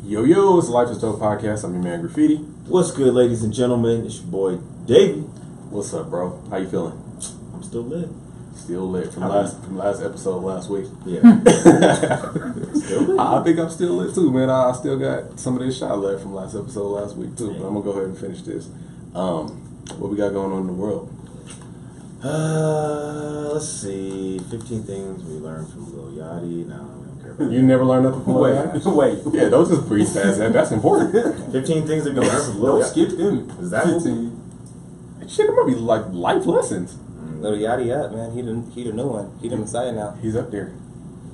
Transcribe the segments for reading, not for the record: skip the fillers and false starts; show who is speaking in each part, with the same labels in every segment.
Speaker 1: Yo, yo, it's the Life is Dope podcast. I'm your man, Graffiti.
Speaker 2: What's good, ladies and gentlemen? It's your boy, Davey.
Speaker 1: What's up, bro? How you feeling?
Speaker 2: I'm still lit.
Speaker 1: Still lit from last episode last week.
Speaker 2: Yeah.
Speaker 1: Still lit. I think I'm still lit, too, man. I still got some of this shot left from last episode last week, too. But I'm going to go ahead and finish this. What we got going on in the world?
Speaker 2: Let's see. 15 things we learned from Lil Yachty. No, we don't care about
Speaker 1: You never learned nothing from Lil Yachty?
Speaker 2: Wait.
Speaker 1: Yeah, don't just breeze past that. That's important.
Speaker 2: 15 things that we learned from Lil Yachty.
Speaker 3: Don't skip them.
Speaker 2: Is that
Speaker 3: 15?
Speaker 1: Shit, there might be like life lessons.
Speaker 3: Lil Yachty up, man. He the new one. He the Messiah now.
Speaker 1: He's up there.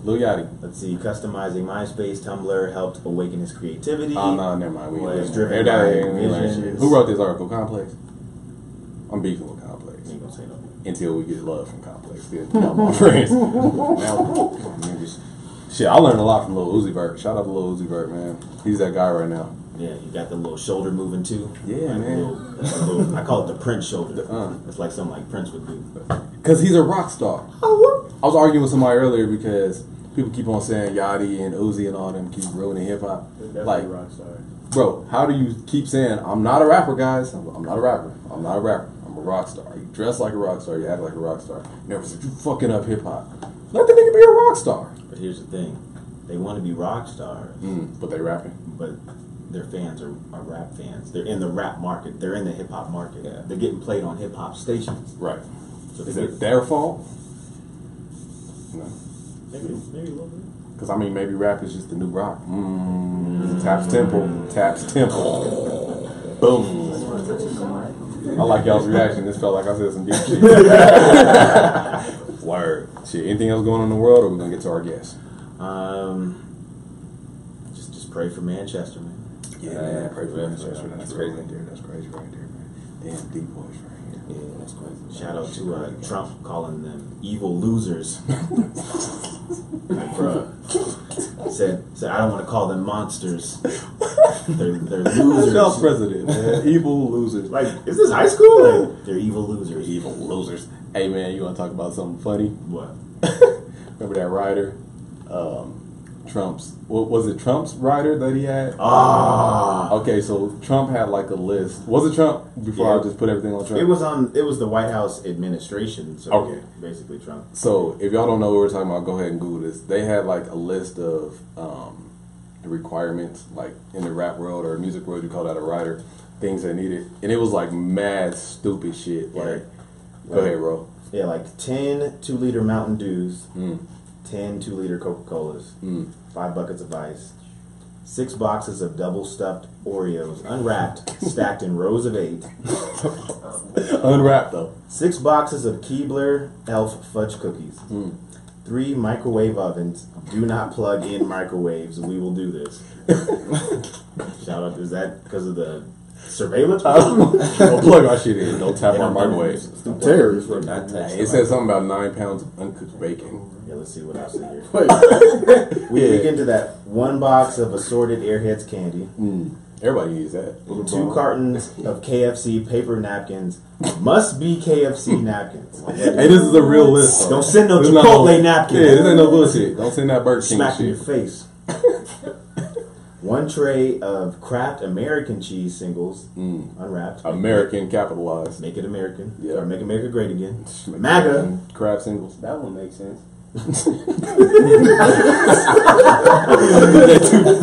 Speaker 1: Lil Yachty.
Speaker 2: Let's see. Customizing MySpace, Tumblr helped awaken his creativity.
Speaker 1: Oh, no, never mind. We
Speaker 2: Was
Speaker 1: ain't
Speaker 2: driven by visions.
Speaker 1: Who wrote this article? Complex? I'm beefing with Complex.
Speaker 2: I ain't gonna say nothing.
Speaker 1: Until we get love from Complex. Then y'all my friends. Now, niggas. Shit, I learned a lot from Lil Uzi Vert. Shout out to Lil Uzi Vert, man. He's that guy right now.
Speaker 2: Yeah, you got the little shoulder moving too.
Speaker 1: Yeah,
Speaker 2: like
Speaker 1: man.
Speaker 2: I call it the Prince shoulder.
Speaker 1: The,
Speaker 2: It's like something like Prince would do.
Speaker 1: Because he's a rock star. I was arguing with somebody earlier because people keep on saying Yachty and Uzi and all them keep ruining hip hop. Like,
Speaker 4: rock star.
Speaker 1: Bro, how do you keep saying, I'm not a rapper, guys? I'm not a rapper. I'm not a rapper. I'm a rock star. You dress like a rock star. You act like a rock star. You never said you fucking up hip hop. Let the nigga be a rock star.
Speaker 2: But here's the thing. They want to be rock stars.
Speaker 1: But they rapping.
Speaker 2: But their fans are rap fans. They're in the rap market. They're in the hip hop market.
Speaker 1: Yeah.
Speaker 2: They're getting played on hip hop stations.
Speaker 1: Right.
Speaker 2: So
Speaker 1: Is it their fault? No.
Speaker 2: Maybe a little bit.
Speaker 1: Because, I mean, maybe rap is just the new rock. Taps Temple. Taps Temple. Boom. I like y'all's reaction. This felt like I said some deep shit. Word. Shit. Anything else going on in the world, or we're going to get to our guests?
Speaker 2: Just pray for Manchester, man.
Speaker 1: Yeah, man. Pray for Manchester.
Speaker 3: That's crazy.
Speaker 1: Right there. That's crazy right there, man. Damn deep voice right here.
Speaker 3: Yeah, that's crazy.
Speaker 2: Shout out to Trump calling them evil losers. Like, bruh. Said I don't want to call them monsters. They're losers.
Speaker 1: Y'all's president, man. Evil losers.
Speaker 2: Like, is this high school? Like, they're evil losers.
Speaker 1: Evil losers. Hey, man, you want to talk about something funny?
Speaker 2: What?
Speaker 1: Remember that writer? Was it Trump's writer that he had? Okay, so Trump had like a list. Was it Trump? Before I just put everything on Trump?
Speaker 2: It was the White House administration. So
Speaker 1: okay.
Speaker 2: Basically Trump.
Speaker 1: So if y'all don't know what we're talking about, go ahead and Google this. They had like a list of the requirements, like in the rap world or music world, you call that a writer, things they needed. And it was like mad stupid shit. Like, go ahead, bro.
Speaker 2: Yeah, like 10 2-liter Mountain Dews, 10 2-liter Coca-Colas, 5 buckets of ice, 6 boxes of double stuffed Oreos, unwrapped, stacked in rows of 8.
Speaker 1: Unwrapped though.
Speaker 2: 6 boxes of Keebler Elf fudge cookies. 3 microwave ovens. Do not plug in microwaves. We will do this. Shout out. Is that because of the surveillance?
Speaker 1: Don't plug our shit in. Don't tap our microwaves.
Speaker 4: Terrorists.
Speaker 1: It said something about 9 pounds of uncooked bacon.
Speaker 2: Yeah, let's see what else is here. We dig into that 1 box of assorted Airheads candy.
Speaker 1: Everybody needs that.
Speaker 2: 2 cartons of KFC paper napkins. Must be KFC napkins.
Speaker 1: Hey, this is a real list.
Speaker 2: Don't send no
Speaker 1: This
Speaker 2: Chipotle napkins.
Speaker 1: Yeah, this ain't no bullshit. Don't send that Burger King
Speaker 2: Smack in your
Speaker 1: shit.
Speaker 2: face. 1 tray of Kraft American cheese singles, unwrapped.
Speaker 1: American capitalized.
Speaker 2: Make it American.
Speaker 1: Yeah.
Speaker 2: Or make America great again. MAGA.
Speaker 1: Crab singles.
Speaker 3: That one makes sense.
Speaker 1: That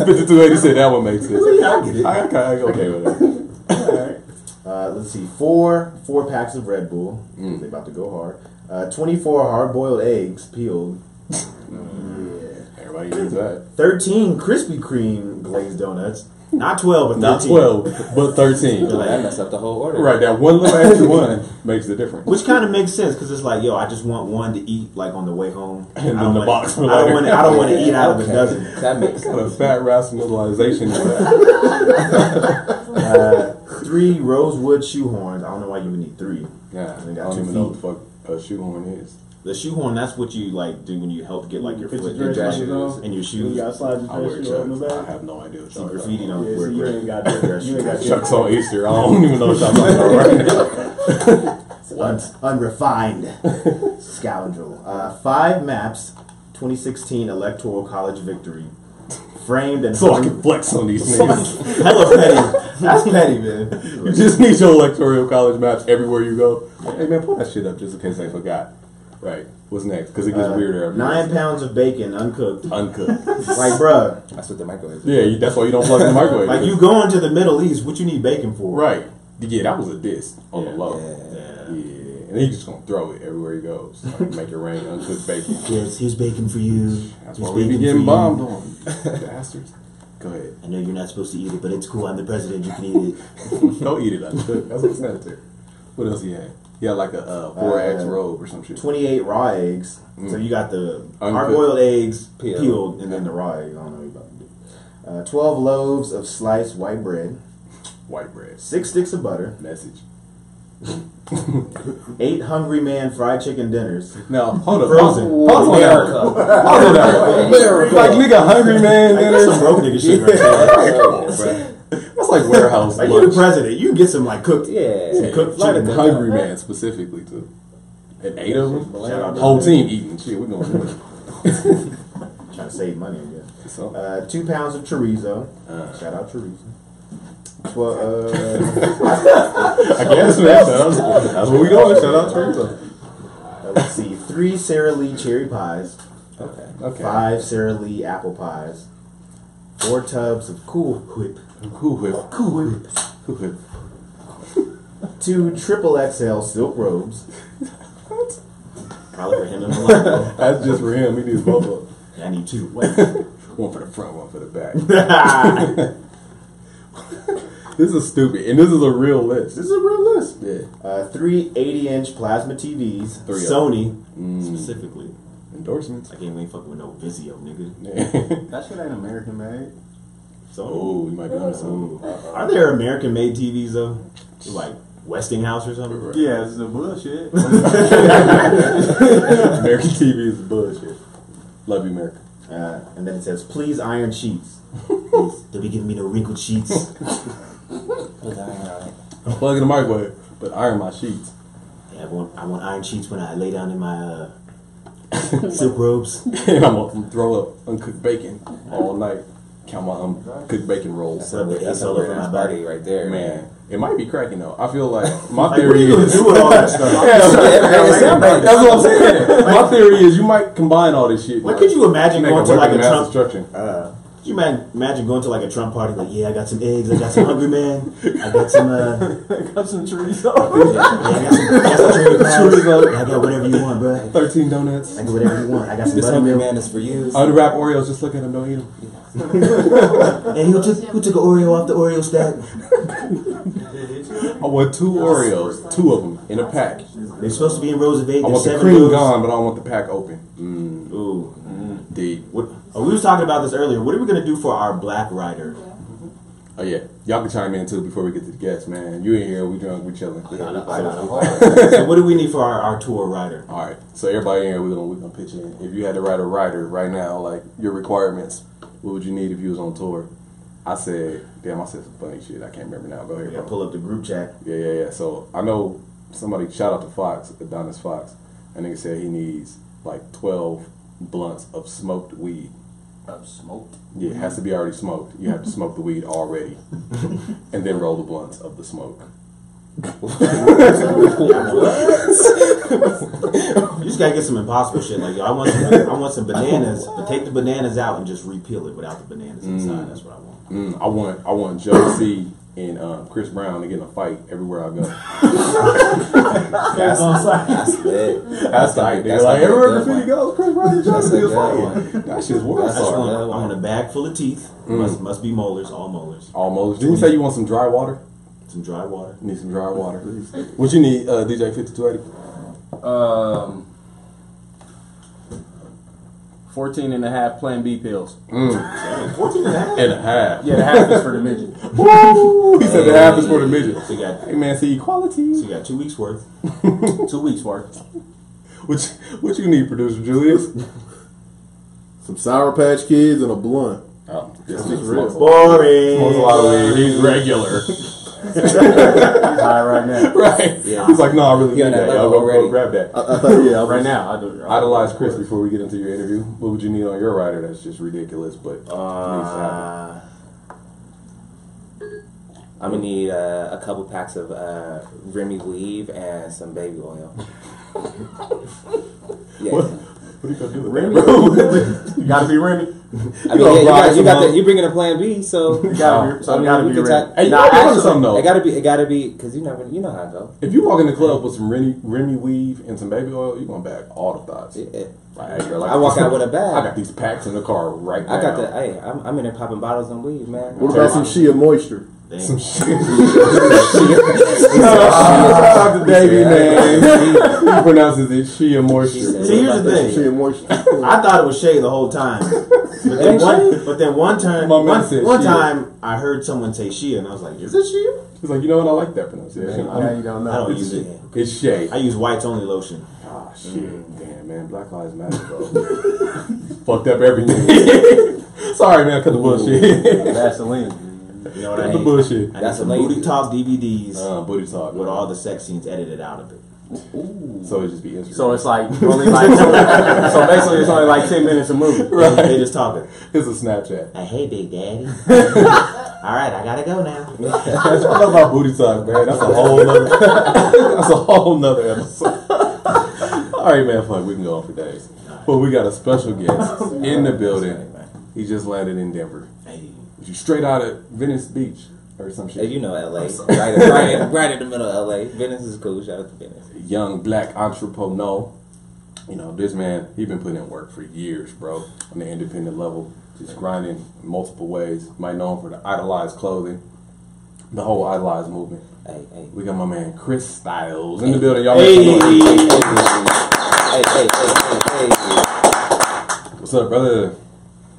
Speaker 1: 5280 said that one makes sense.
Speaker 2: I get it.
Speaker 1: I okay with that.
Speaker 2: Alright. Let's see. 4 packs of Red Bull. They about to go hard. 24 hard-boiled eggs peeled.
Speaker 1: Everybody needs that.
Speaker 2: 13 Krispy Kreme glazed donuts. Not 12, but 13.
Speaker 1: Not 12, but 13.
Speaker 3: That messed up the whole order.
Speaker 1: Right, that one little extra one makes the difference.
Speaker 2: Which kind of makes sense because it's like, yo, I just want one to eat like on the way home.
Speaker 1: And then the box for
Speaker 2: I don't
Speaker 1: later.
Speaker 2: want to eat out of a dozen.
Speaker 3: That makes
Speaker 1: Kind of
Speaker 3: sense.
Speaker 1: fat rationalization.
Speaker 2: 3 rosewood shoehorns. I don't know why you would need 3.
Speaker 1: Yeah, I
Speaker 2: They got
Speaker 1: don't
Speaker 2: 2
Speaker 1: even know
Speaker 2: feet.
Speaker 1: what the fuck a shoehorn is.
Speaker 2: The shoehorn, that's what you like do when you help get like your
Speaker 4: Put
Speaker 2: foot
Speaker 4: your
Speaker 2: in
Speaker 4: dress
Speaker 2: your
Speaker 4: shoes
Speaker 2: shoes
Speaker 4: on.
Speaker 2: and your
Speaker 4: You
Speaker 2: shoes.
Speaker 4: gotta slide
Speaker 1: I wear
Speaker 4: your dress shoes on the
Speaker 1: chucks. I
Speaker 4: back.
Speaker 1: have no idea what
Speaker 2: See,
Speaker 1: y'all
Speaker 2: graffiti
Speaker 1: talking
Speaker 2: don't
Speaker 4: Yeah,
Speaker 2: wear
Speaker 4: see, you ain't got that. You ain't got
Speaker 1: about. Chucks on Easter. I don't even know what y'all talking about right now.
Speaker 2: Unrefined scoundrel. 5 maps, 2016 Electoral College victory. framed and
Speaker 1: So I
Speaker 2: hung.
Speaker 1: can flex on these niggas.
Speaker 2: Hella petty. That's petty, man.
Speaker 1: You just need your electoral college maps everywhere you go. Hey man, pull that shit up just in case I forgot. Right. What's next? Because it gets weirder every
Speaker 2: 9 pounds of bacon uncooked.
Speaker 1: Uncooked.
Speaker 2: Like, bruh.
Speaker 3: That's what the microwave is.
Speaker 1: Yeah, that's why you don't plug in the microwave.
Speaker 2: Like, you going to the Middle East, what you need bacon for?
Speaker 1: Right. Yeah, that was a diss on the low.
Speaker 3: Yeah.
Speaker 1: And he's just gonna throw it everywhere he goes. Like, make it rain, uncooked bacon.
Speaker 2: Here's bacon for you.
Speaker 1: That's
Speaker 2: Here's
Speaker 1: why we be
Speaker 2: bacon
Speaker 1: getting
Speaker 2: for
Speaker 1: bombed
Speaker 2: you.
Speaker 1: on. Bastards. Go ahead.
Speaker 2: I know you're not supposed to eat it, but it's cool. I'm the president. You can eat it.
Speaker 1: Don't eat it uncooked. That's what it said. What else he had? He had like a 4X robe or some shit.
Speaker 2: 28 raw eggs. So you got the
Speaker 1: Uncooked.
Speaker 2: hard-boiled eggs
Speaker 3: Peeled.
Speaker 2: peeled, and then the raw eggs. I don't know what you're about to do. 12 loaves of sliced white bread.
Speaker 1: White bread.
Speaker 2: 6 sticks of butter.
Speaker 1: Message.
Speaker 2: 8 Hungry Man fried chicken dinners.
Speaker 1: Now, hold up.
Speaker 2: Frozen.
Speaker 1: Pause on that. Pause on that. Like, nigga, hungry man
Speaker 2: Like,
Speaker 1: dinner.
Speaker 2: that's some broke nigga shit right there.
Speaker 1: Come on, bro. That's like warehouse
Speaker 2: Like, you're
Speaker 1: lunch.
Speaker 2: the president. You can get some, like, cooked.
Speaker 3: Yeah.
Speaker 2: Some cooked
Speaker 1: Like
Speaker 2: chicken.
Speaker 1: hungry man specifically too. And 8 of them.
Speaker 2: Shout out to
Speaker 1: Whole
Speaker 2: them.
Speaker 1: team eating. Shit, we gonna do it.
Speaker 2: Trying to save money, I guess.
Speaker 1: So,
Speaker 2: 2 pounds of chorizo. Shout out chorizo. 12,
Speaker 1: I guess man, that's where we going. Shout out to
Speaker 2: let's see. 3 Sara Lee cherry pies.
Speaker 1: Okay.
Speaker 2: 5 Sara Lee apple pies. 4 tubs of Cool Whip.
Speaker 1: Cool whip. Cool whip. Cool whip.
Speaker 2: 2 triple XL silk robes. Probably for him and Melania.
Speaker 1: That's just for him. He needs both of them.
Speaker 2: I need 2. Wait.
Speaker 1: One for the front, one for the back. This is stupid, and this is a real list.
Speaker 2: This is a real list.
Speaker 1: Yeah.
Speaker 2: 3 80-inch plasma TVs.
Speaker 1: 3 of
Speaker 2: Sony, specifically.
Speaker 1: Endorsements.
Speaker 2: I can't even fucking with no Vizio, nigga.
Speaker 1: Yeah.
Speaker 4: That shit ain't American made.
Speaker 2: Sony.
Speaker 1: Oh, you might be on something.
Speaker 2: Are there American-made TVs though? Like Westinghouse or something?
Speaker 4: Yeah, it's the bullshit.
Speaker 1: American TV is bullshit. Love you, America.
Speaker 2: And then it says, please iron sheets. Please, don't be giving me no wrinkled sheets.
Speaker 3: With iron on it.
Speaker 1: I'm plugging the microwave, but iron my sheets.
Speaker 2: Yeah, I want iron sheets when I lay down in my silk robes.
Speaker 1: And I'm gonna throw up uncooked bacon all night. Count my uncooked bacon rolls.
Speaker 3: That's a real ass party right there,
Speaker 1: Man, it might be cracking though. I feel like my
Speaker 2: Like, what are
Speaker 1: theory
Speaker 2: you gonna
Speaker 1: is.
Speaker 2: do with all that stuff?
Speaker 1: That's what I'm saying. My theory is you might combine all this shit.
Speaker 2: Like, could you imagine
Speaker 1: make
Speaker 2: going to like a
Speaker 1: weapon of mass
Speaker 2: Trump?
Speaker 1: destruction?
Speaker 2: Could you imagine going to like a Trump party? Like, yeah, I got some eggs. I got some Hungry Man. I got some.
Speaker 4: Got some chorizo.
Speaker 2: I got some cherry pies. I got whatever you want, bro.
Speaker 1: 13 donuts.
Speaker 2: I got whatever you want. I got some
Speaker 3: This hungry
Speaker 2: buttermilk.
Speaker 3: man is for you.
Speaker 1: Unwrapped Oreos. Just look at them. Don't eat them.
Speaker 2: Hey, who took an Oreo off the Oreo stack?
Speaker 1: I want 2 Oreos, 2 of them in a pack.
Speaker 2: They're supposed to be in rows of 8.
Speaker 1: I
Speaker 2: There's
Speaker 1: want the
Speaker 2: 7
Speaker 1: cream
Speaker 2: rows.
Speaker 1: gone, but I don't want the pack open.
Speaker 2: Ooh.
Speaker 1: Deep.
Speaker 2: What, we was talking about this earlier. What are we gonna do for our Black Rider?
Speaker 1: Oh yeah, y'all can chime in too before we get to the guests, man. You in here? We drunk? We chilling?
Speaker 2: So what do we need for our tour rider?
Speaker 1: All right. So everybody in here, we're gonna pitch in. If you had to write a rider right now, like your requirements, what would you need if you was on tour? I said some funny shit. I can't remember now. Go ahead,
Speaker 2: Yeah,
Speaker 1: bro.
Speaker 2: pull up the group chat.
Speaker 1: Yeah. So I know somebody. Shout out to Fox, Adonis Fox. That nigga said he needs like 12 blunts of smoked weed.
Speaker 4: Smoked.
Speaker 1: Yeah, it has to be already smoked. You have to smoke the weed already, and then roll the blunts of the smoke.
Speaker 2: You just gotta get some impossible shit. Like, yo, I want some bananas, but take the bananas out and just repeel it without the bananas inside. That's what I want.
Speaker 1: I want Joe C and Chris Brown to get in a fight everywhere I go.
Speaker 3: That's it.
Speaker 1: That's the idea. Like everywhere Graffiti goes, Chris Brown and Joe C is fighting. That shit's world
Speaker 2: I just
Speaker 1: star.
Speaker 2: want, I want a bag full of teeth. Must be molars, all molars.
Speaker 1: Almost. Didn't you say you want some dry water?
Speaker 2: Some dry water.
Speaker 1: You need some dry water. What you need, DJ 5280?
Speaker 4: 14 and a half Plan B pills.
Speaker 2: 14 and a half.
Speaker 1: And a half.
Speaker 4: Yeah, the half is for the midget.
Speaker 1: Woo! He said the half is for the midget.
Speaker 2: So you got,
Speaker 1: Hey man, see equality.
Speaker 2: so you got 2 weeks worth.
Speaker 4: 2 weeks worth.
Speaker 1: What you need, producer Julius?
Speaker 5: Some Sour Patch Kids and a blunt.
Speaker 1: Oh,
Speaker 5: This is real.
Speaker 2: Boring.
Speaker 1: Smokes a lot of weed. He's regular.
Speaker 4: He's high right now.
Speaker 1: Right.
Speaker 3: Yeah.
Speaker 1: He's like, no, I really
Speaker 3: You're
Speaker 1: need
Speaker 3: on that
Speaker 1: that. Y'all
Speaker 3: level
Speaker 1: go
Speaker 3: already.
Speaker 1: grab that.
Speaker 5: I thought, yeah, I was,
Speaker 4: Right now, I do.
Speaker 1: Idolize Chris before we get into your interview. What would you need on your rider that's just ridiculous, but needs to happen?
Speaker 3: I'm gonna need a couple packs of Remy Weave and some baby oil. Yeah.
Speaker 1: What are you gonna do with
Speaker 4: Remy?
Speaker 1: that, bro?
Speaker 4: You gotta be Remy.
Speaker 3: I mean, yeah, you bring in a plan B, so
Speaker 4: You gotta be, so you gotta
Speaker 3: we
Speaker 4: be
Speaker 3: can
Speaker 4: Remy.
Speaker 3: talk-
Speaker 1: Hey, you
Speaker 4: Nah,
Speaker 1: gotta
Speaker 4: actually,
Speaker 1: something though.
Speaker 3: it gotta be, because you know how it go.
Speaker 1: If you walk in the club with some Remy weave and some baby oil, you're gonna bag all the thoughts.
Speaker 3: Yeah.
Speaker 1: Like, hey, girl,
Speaker 3: I walk out with a bag.
Speaker 1: I got these packs in the car right now.
Speaker 3: I got the. Hey, I'm in there popping bottles on weed, man.
Speaker 5: what about some Shea Moisture?
Speaker 1: Some shit. Shout out to Davey, man. He pronounces it Shea Moisture.
Speaker 2: See, here's the thing.
Speaker 5: Shea Moisture.
Speaker 2: I thought it was Shay the whole time. But then one time,
Speaker 1: My man said
Speaker 2: one
Speaker 1: Shea.
Speaker 2: time, I heard someone say Shea, and I was like, "Is it Shea?"
Speaker 1: He's like, you know what? I like that pronunciation.
Speaker 4: Now you don't know.
Speaker 2: I don't use it.
Speaker 1: It's Shay.
Speaker 2: I use whites only lotion.
Speaker 1: Ah, shit. Damn, man. Black Lives Matter, bro. Fucked up everything. Sorry, man. Cut the bullshit.
Speaker 4: Vaseline.
Speaker 2: You know what I
Speaker 1: Cut the
Speaker 2: hate?
Speaker 1: bullshit.
Speaker 2: I need
Speaker 3: That's
Speaker 2: some
Speaker 3: amazing.
Speaker 2: booty talk DVDs
Speaker 1: Booty talk.
Speaker 2: with all the sex scenes edited out of it.
Speaker 1: So it just be Instagram.
Speaker 4: So it's like only like so basically it's only like 10 minutes a movie.
Speaker 1: right.
Speaker 2: They just talking.
Speaker 1: It's a Snapchat.
Speaker 2: Hey, Big Daddy. All right, I gotta go now.
Speaker 1: I love about booty talk, man. That's a whole nother. That's a whole nother episode. All right, man. Fuck, we can go on for days. But we got a special guest in the building. He just landed in Denver.
Speaker 2: Hey,
Speaker 1: You straight out of Venice Beach or some shit.
Speaker 3: Hey, you know LA, right in the middle of LA. Venice is cool. Shout out to Venice.
Speaker 1: Young black entrepreneur. You know, this man, he been putting in work for years, bro, on the independent level, just grinding in multiple ways. You might know him for the Idolize clothing, the whole Idolize movement.
Speaker 3: Hey.
Speaker 1: We got my man Chris Styles in the building. Y'all
Speaker 2: Hey.
Speaker 1: make some noise.
Speaker 3: Hey.
Speaker 1: What's up, brother?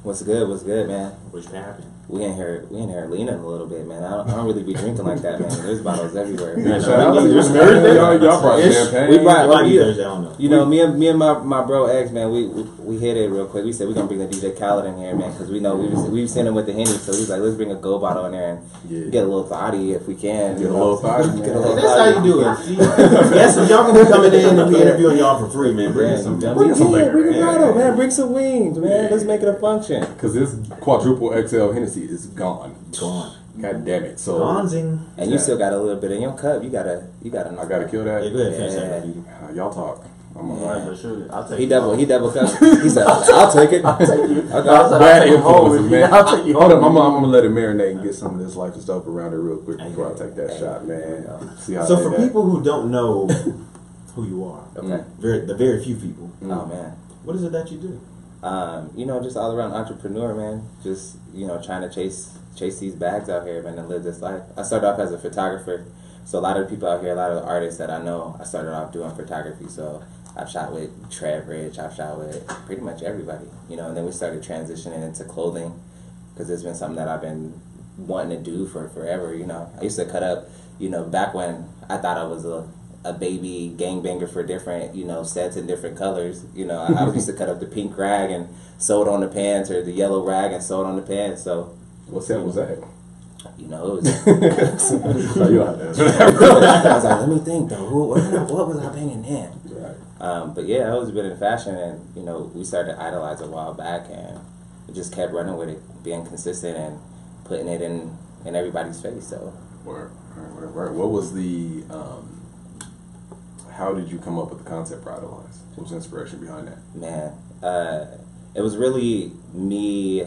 Speaker 3: What's good, man?
Speaker 2: what's happening?
Speaker 3: We in here leaning a little bit, man. I don't really be drinking like that, man. There's bottles everywhere.
Speaker 1: Yeah, shout out to this Thursday. Y'all brought champagne.
Speaker 3: We brought-
Speaker 2: It might be Thursday, I don't know.
Speaker 3: You know, me and my bro X, man, we hit it real quick. We said we're gonna bring the DJ Khaled in here, man, because we know we've seen him with the Henny, so we was like, let's bring a gold bottle in there and get a little thotty if we can.
Speaker 1: Get a little thotty, man.
Speaker 3: Get a little
Speaker 2: That's how you do it. See? Yes, if y'all gonna be coming in and we interviewing y'all for free, man. Bring us some
Speaker 3: Bring
Speaker 1: some liquor,
Speaker 3: bring a
Speaker 1: man.
Speaker 3: bottle, man. Bring some wings, man.
Speaker 1: Yeah.
Speaker 3: Let's make it a function.
Speaker 1: Because this quadruple XL Hennessy is gone.
Speaker 2: Gone.
Speaker 1: God damn it. So
Speaker 2: Gonzing.
Speaker 3: And you still got a little bit in your cup. You gotta.
Speaker 1: I gotta kill that.
Speaker 2: Yeah, go ahead, finish that, Graffiti.
Speaker 1: Y'all talk. I'm
Speaker 4: All right, but shoot it. I'll take
Speaker 3: He
Speaker 4: you
Speaker 3: double
Speaker 4: home.
Speaker 3: cup. He said, "I'll take it. I'll take you."
Speaker 4: I'll
Speaker 1: Bad
Speaker 4: take you home
Speaker 1: influences,
Speaker 4: with me.
Speaker 1: man.
Speaker 4: I'll take you
Speaker 1: Hold up,
Speaker 4: home.
Speaker 1: I'm gonna let it marinate and get some of this life and stuff around it real quick before I take that shot, man. See how
Speaker 2: So
Speaker 1: I
Speaker 2: for
Speaker 1: did that.
Speaker 2: people who don't know who you are,
Speaker 3: Okay.
Speaker 2: the very few people,
Speaker 3: Oh man.
Speaker 2: what is it that you do?
Speaker 3: You know, just all around entrepreneur, man. Just, you know, trying to chase these bags out here, man, and live this life. I started off as a photographer, so a lot of the people out here, a lot of the artists that I know, I started off doing photography. So I've shot with Trev Rich, I've shot with pretty much everybody, you know. And then we started transitioning into clothing because it's been something that I've been wanting to do for forever. You know, I used to cut up, you know, back when I thought I was a baby gangbanger for different, you know, sets and different colors. You know, I used to cut up the pink rag and sew it on the pants, or the yellow rag and sew it on the pants. So,
Speaker 1: What set was that?
Speaker 3: you know, it was.
Speaker 1: Oh, you out there.
Speaker 3: I was like, let me think though. What was I banging then?
Speaker 1: Right.
Speaker 3: But yeah, I always been in fashion, and you know, we started Idolize a while back, and we just kept running with it, being consistent and putting it in everybody's face. So.
Speaker 1: Word. What was the? How did you come up with the concept for Idolize? What was the inspiration behind that?
Speaker 3: Man, it was really me.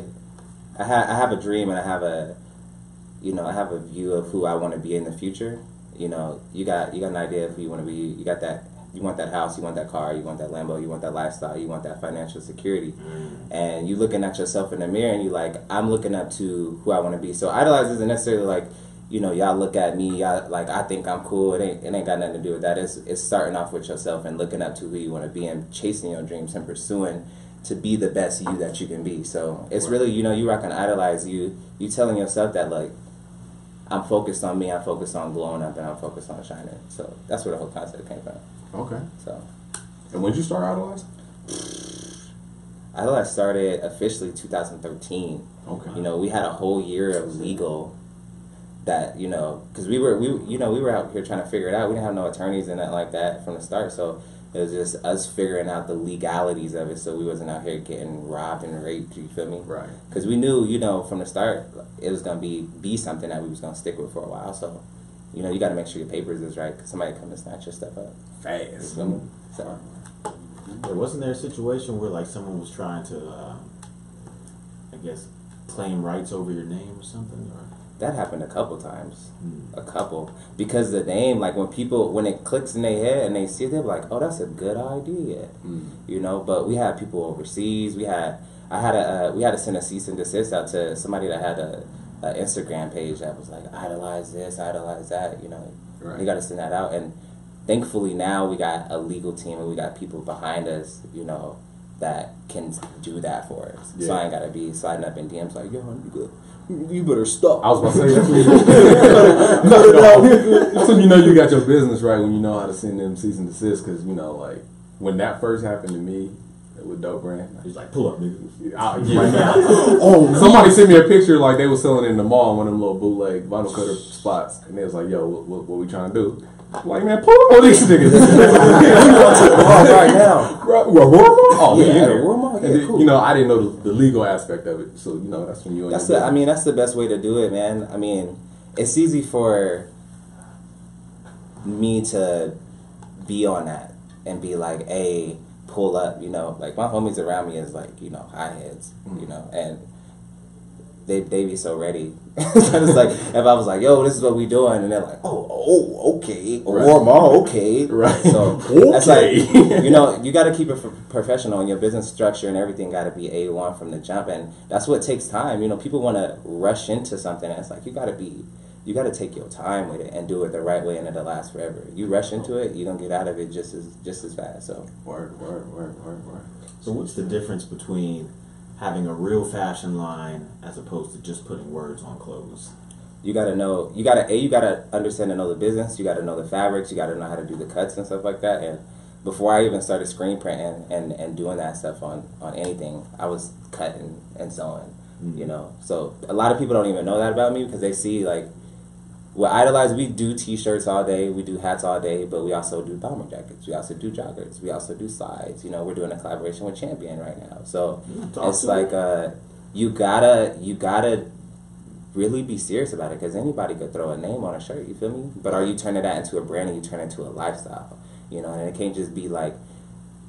Speaker 3: I have a dream, and I have a view of who I want to be in the future. You know, you got an idea of who you want to be. You got that. You want that house. You want that car. You want that Lambo. You want that lifestyle. You want that financial security. And you looking at yourself in the mirror, and you like, I'm looking up to who I want to be. So Idolize isn't necessarily like, you know, y'all look at me, y'all, like, I think I'm cool. It ain't got nothing to do with that. It's starting off with yourself and looking up to who you want to be and chasing your dreams and pursuing to be the best you that you can be. So it's really, you know, you rockin' Idolize, you telling yourself that, like, I'm focused on me, I'm focused on glowing up, and I'm focused on shining. So that's where the whole concept came from.
Speaker 1: Okay.
Speaker 3: So
Speaker 1: And when did you start Idolize?
Speaker 3: Idolize started officially 2013.
Speaker 1: Okay.
Speaker 3: You know, we had a whole year of legal that, you know, because we were out here trying to figure it out. We didn't have no attorneys and nothing like that from the start, so it was just us figuring out the legalities of it, so we wasn't out here getting robbed and raped. You feel me?
Speaker 1: Right.
Speaker 3: Because we knew, you know, from the start it was gonna be something that we was gonna stick with for a while. So, you know, you got to make sure your papers is right, because somebody come and snatch your stuff up fast. You feel me? So.
Speaker 2: Wasn't there a situation where like someone was trying to, I guess, claim rights over your name or something? Or?
Speaker 3: That happened a couple times. A couple. Because the name, like when it clicks in their head and they see it, they're like, oh, that's a good idea. You know, but we had people overseas. We had to send a cease and desist out to somebody that had a Instagram page that was like, idolize this, idolize that, you know.
Speaker 1: Right.
Speaker 3: We got to send that out. And thankfully now we got a legal team and we got people behind us, you know, that can do that for us.
Speaker 1: Yeah.
Speaker 3: So I ain't got to be sliding up in DMs like, yo, you good. You better stop.
Speaker 1: I was about to say that's when you know you got your business right, when you know how to send them cease and desist. Because you know, like when that first happened to me with Dope Brand,
Speaker 2: He's like, pull up, nigga.
Speaker 1: Somebody sent me a picture like they was selling it in the mall, one of them little bootleg vinyl cutter spots, and they was like, "Yo, what we trying to do?" I'm like, man, pull up on these niggas.
Speaker 3: Right now.
Speaker 1: Oh, yeah.
Speaker 3: Walmart? Yeah, cool.
Speaker 1: You know, I didn't know the legal aspect of it, so you know that's when you.
Speaker 3: That's the best way to do it, man. I mean, it's easy for me to be on that and be like, hey, pull up, you know, like my homies around me is like, you know, high heads, you know, and they be so ready. So it's like if I was like, yo, this is what we doing, and they're like, oh, okay, okay,
Speaker 1: right.
Speaker 3: So that's like, you know, you got to keep it professional, and your business structure and everything got to be A1 from the jump, and that's what takes time. You know, people want to rush into something, and it's like you got to take your time with it and do it the right way, and it'll last forever. You rush into it, you're gonna get out of it just as fast. So
Speaker 1: word.
Speaker 2: So what's the difference between having a real fashion line as opposed to just putting words on clothes?
Speaker 3: you gotta understand and know the business. You gotta know the fabrics. You gotta know how to do the cuts and stuff like that. And before I even started screen printing and doing that stuff on anything, I was cutting and sewing. You know, so a lot of people don't even know that about me because they see like, with Idolize, we do T-shirts all day, we do hats all day, but we also do bomber jackets, we also do joggers, we also do slides. You know, we're doing a collaboration with Champion right now, so it's like you gotta really be serious about it because anybody could throw a name on a shirt. You feel me? But are you turning that into a brand and you turn it into a lifestyle? You know, and it can't just be like,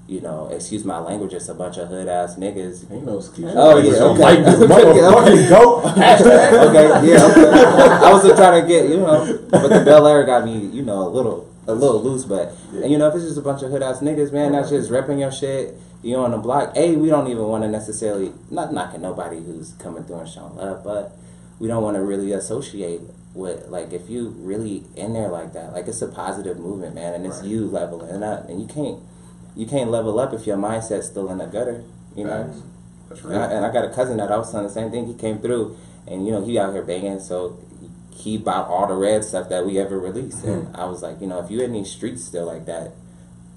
Speaker 3: you know, excuse my language, it's a bunch of hood ass niggas.
Speaker 1: Ain't no excuse.
Speaker 3: Oh yeah, okay.
Speaker 1: Motherfucking goat.
Speaker 3: Okay, yeah. Okay. I was just trying to get, you know, but the Bel Air got me, you know, a little loose. But and you know, if it's just a bunch of hood ass niggas, man, that's just repping your shit. You on the block. We don't even want to necessarily, not knocking nobody who's coming through and showing love, but we don't want to really associate with, like, if you really in there like that, like it's a positive movement, man, and it's you leveling up, and you can't level up if your mindset's still in the gutter, you know.
Speaker 1: That's right.
Speaker 3: And I got a cousin that I was telling the same thing. He came through, and you know, he out here banging, so he bought all the red stuff that we ever released. And I was like, you know, if you in these streets still like that,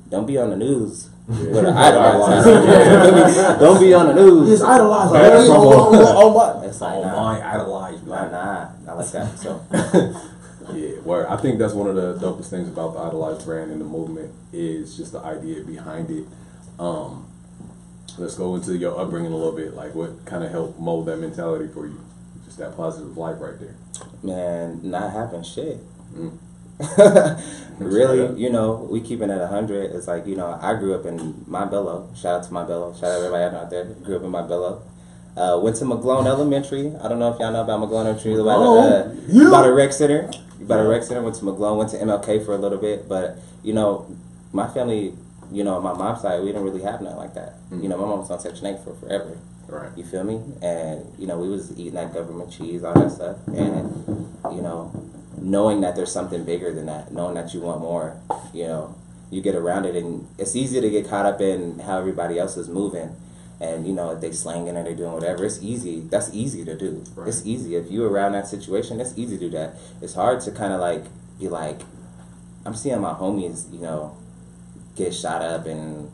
Speaker 3: don't be on the news. With an Idolize. Don't be on the news.
Speaker 2: It's Idolize.
Speaker 3: It's like,
Speaker 1: Idolize.
Speaker 3: Nah, not like that. So.
Speaker 1: Yeah, where I think that's one of the dopest things about the Idolize brand and the movement is just the idea behind it. Let's go into your upbringing a little bit. Like, what kind of helped mold that mentality for you? Just that positive life right there.
Speaker 3: Man, not having shit.
Speaker 1: Really,
Speaker 3: Really, you know, we keeping it 100. It's like, you know, I grew up in Mybello. Shout out to Mybello. Shout out everybody out there. Grew up in Mybello. Went to McGlone Elementary. I don't know if y'all know about McGlone Elementary. About a rec center. Went to McGlone. Went to MLK for a little bit. But, you know, my family, you know, on my mom's side, we didn't really have nothing like that. You know, my mom was on Section 8 for forever.
Speaker 1: Right.
Speaker 3: You feel me? And, you know, we was eating that government cheese, all that stuff. And, you know, knowing that there's something bigger than that, knowing that you want more, you know, you get around it. And it's easy to get caught up in how everybody else is moving. And, you know, if they slanging or they doing whatever, it's easy. That's easy to do. Right. It's easy. If you're around that situation, it's easy to do that. It's hard to kind of like be like, I'm seeing my homies, you know, get shot up and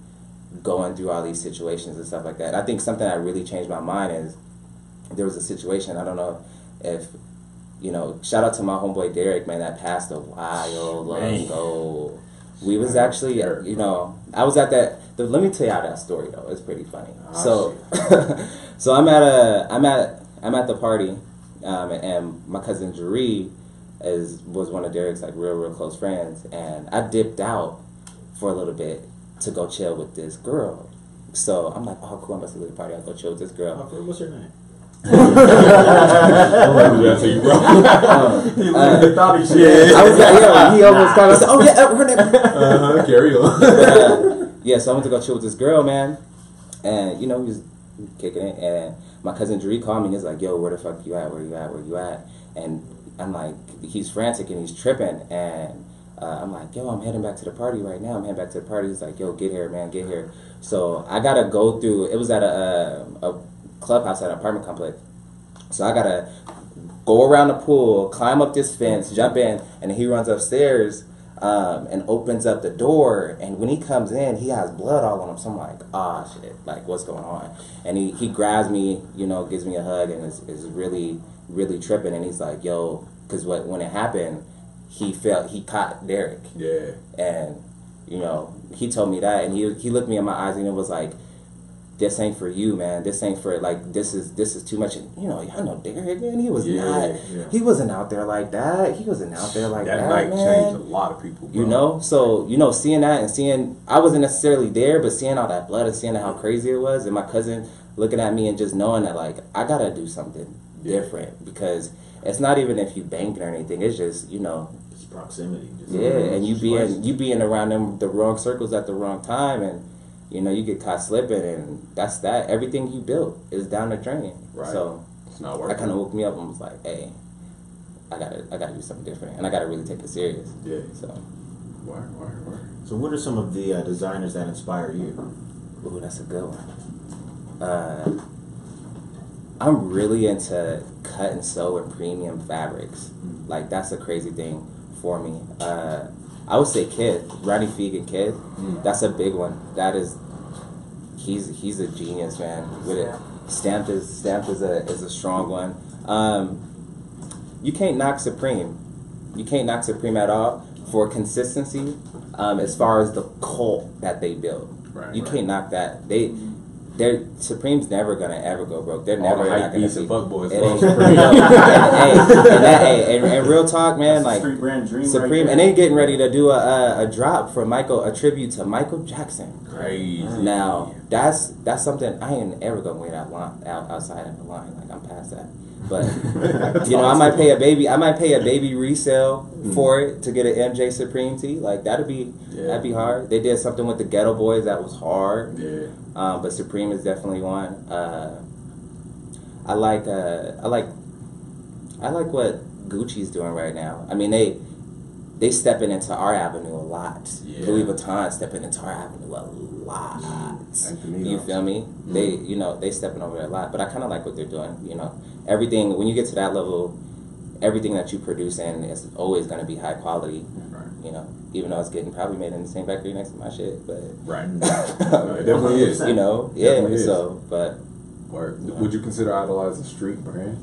Speaker 3: going through all these situations and stuff like that. I think something that really changed my mind is there was a situation, I don't know if you know, shout out to my homeboy Derek, man, that passed a while ago. We was actually, you know, I was at that. Let me tell y'all that story though. It's pretty funny. So I'm at the party, and my cousin Jaree was one of Derek's like real close friends, and I dipped out for a little bit to go chill with this girl. So I'm like, oh cool, I'm about to leave the party. I'll go chill with this girl.
Speaker 2: What's her name?
Speaker 1: Don't let me do that to you, bro.
Speaker 4: He literally thought he should.
Speaker 3: I was like, yeah, he almost called. I said, oh yeah, her name.
Speaker 1: Carry on.
Speaker 3: Yeah, so I went to go chill with this girl, man, and you know he was kicking it, and my cousin Jaree called me and he's like, yo, where the fuck you at? Where you at? Where you at? And I'm like, he's frantic and he's tripping, and I'm like, yo, I'm heading back to the party right now. I'm heading back to the party. He's like, yo, get here, man, get here. So I gotta go through. It was at a clubhouse at an apartment complex. So I gotta go around the pool, climb up this fence, jump in, and he runs upstairs and opens up the door. And when he comes in, he has blood all on him. So I'm like, ah, shit, like what's going on? And he grabs me, you know, gives me a hug, and is really tripping. And he's like, yo, because when it happened, he caught Derek.
Speaker 1: Yeah.
Speaker 3: And you know, he told me that, and he looked me in my eyes, and it was like, this ain't for you, man. This ain't for, like, this is too much. And, you know, y'all know Derek, man. He was he wasn't out there like that. He wasn't out there like that,
Speaker 1: that night
Speaker 3: man.
Speaker 1: changed a lot of people, bro.
Speaker 3: You know, so, you know, seeing that and seeing, I wasn't necessarily there, but seeing all that blood and seeing how crazy it was, and my cousin looking at me and just knowing that, like, I gotta do something different, because it's not even if you banged or anything. It's just, you know,
Speaker 2: It's proximity.
Speaker 3: and you being around the wrong circles at the wrong time, and you know, you get caught slipping, and that's that. Everything you built is down the drain.
Speaker 1: Right.
Speaker 3: So
Speaker 1: It's not working.
Speaker 3: that kind of woke me up and was like, hey, I gotta do something different, and I gotta really take it serious.
Speaker 1: Yeah.
Speaker 3: So,
Speaker 1: Word.
Speaker 2: So what are some of the designers that inspire you?
Speaker 3: ooh, that's a good one. I'm really into cut and sew and premium fabrics. Like, that's a crazy thing for me. I would say Kid, Ronnie Fegan Kid. That's a big one. That is, he's a genius, man. With it, Stamped is a strong one. You can't knock Supreme. You can't knock Supreme at all for consistency. As far as the cult that they built, you can't knock that. Supreme's never gonna ever go broke. They're never not gonna be.
Speaker 1: Fuckboys.
Speaker 3: And real talk, man, like
Speaker 4: Street brand dream
Speaker 3: Supreme,
Speaker 4: right
Speaker 3: and they getting ready to do a drop for a tribute to Michael Jackson.
Speaker 1: Crazy.
Speaker 3: Now that's something I ain't ever gonna wait outside of the line. Like, I'm past that. But you know, I might pay a baby resale for it to get an MJ Supreme tee. Like, that'd be hard. They did something with the Ghetto Boys that was hard.
Speaker 1: Yeah.
Speaker 3: But Supreme is definitely one. I like what Gucci's doing right now. I mean, they stepping into our avenue a lot.
Speaker 1: Yeah.
Speaker 3: Louis Vuitton stepping into our avenue a lot. You feel me? They stepping over there a lot. But I kind of like what they're doing. You know, everything, when you get to that level, everything that you produce in is always going to be high quality.
Speaker 1: Right.
Speaker 3: You know, even though it's getting probably made in the same factory next to my shit, but
Speaker 1: Right. No, it definitely is.
Speaker 3: you know,
Speaker 1: Definitely is.
Speaker 3: So, but
Speaker 1: Word. Would you consider Idolize a street brand?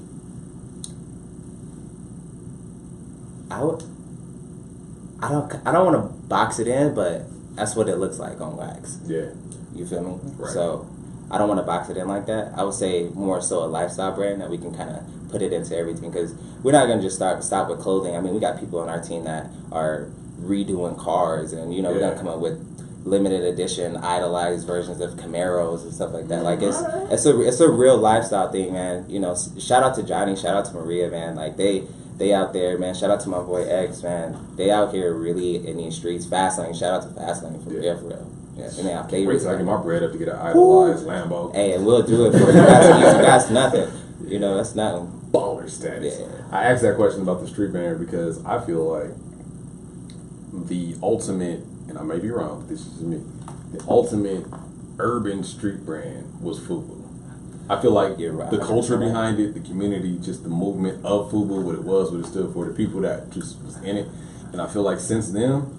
Speaker 3: I don't want to box it in, but that's what it looks like on wax.
Speaker 1: Yeah.
Speaker 3: You feel me?
Speaker 1: Right.
Speaker 3: So I don't want to box it in like that. I would say more so a lifestyle brand that we can kind of put it into everything, because we're not going to just stop with clothing. I mean, we got people on our team that are redoing cars, and, you know, we're going to come up with limited edition idolized versions of Camaros and stuff like that. Like, it's a real lifestyle thing, man. You know, shout out to Johnny, shout out to Maria, man. Like, they out there, man. Shout out to my boy X, man. They out here really in these streets. Fastlane, shout out to Fastlane for real. Yeah, and they
Speaker 1: Wait till I get my bread up to get an Idolize Lambo.
Speaker 3: Hey, and we'll do it for you. That's nothing. You know, that's nothing.
Speaker 1: Baller status.
Speaker 3: Yeah.
Speaker 1: I asked that question about the street brand because I feel like the ultimate, and I may be wrong, but this is me, the ultimate urban street brand was FUBU. I feel like the culture behind it, the community, just the movement of FUBU, what it stood for, the people that just was in it. And I feel like since then,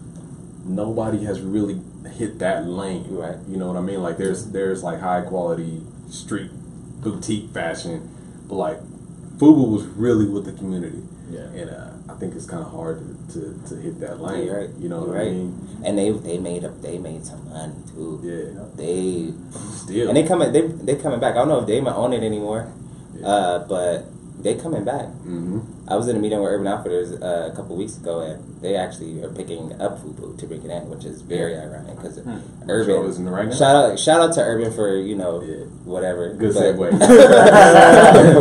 Speaker 1: nobody has really hit that lane.
Speaker 3: Right.
Speaker 1: You know what I mean? Like, there's like high quality street boutique fashion, but like FUBU was really with the community.
Speaker 2: Yeah.
Speaker 1: And I think it's kind of hard to hit that lane.
Speaker 3: You're right.
Speaker 1: You know
Speaker 3: You're
Speaker 1: what
Speaker 3: right.
Speaker 1: I mean?
Speaker 3: And they made some money too.
Speaker 1: Yeah.
Speaker 3: They
Speaker 1: Still.
Speaker 3: and they coming back. I don't know if they might own it anymore, but they coming back.
Speaker 1: Mm-hmm.
Speaker 3: I was in a meeting with Urban Outfitters a couple weeks ago, and they actually are picking up FUBU to bring it in, which is very ironic because Urban.
Speaker 1: So isn't it right now?
Speaker 3: Shout out to Urban for whatever.
Speaker 1: Good
Speaker 3: but-
Speaker 1: segue.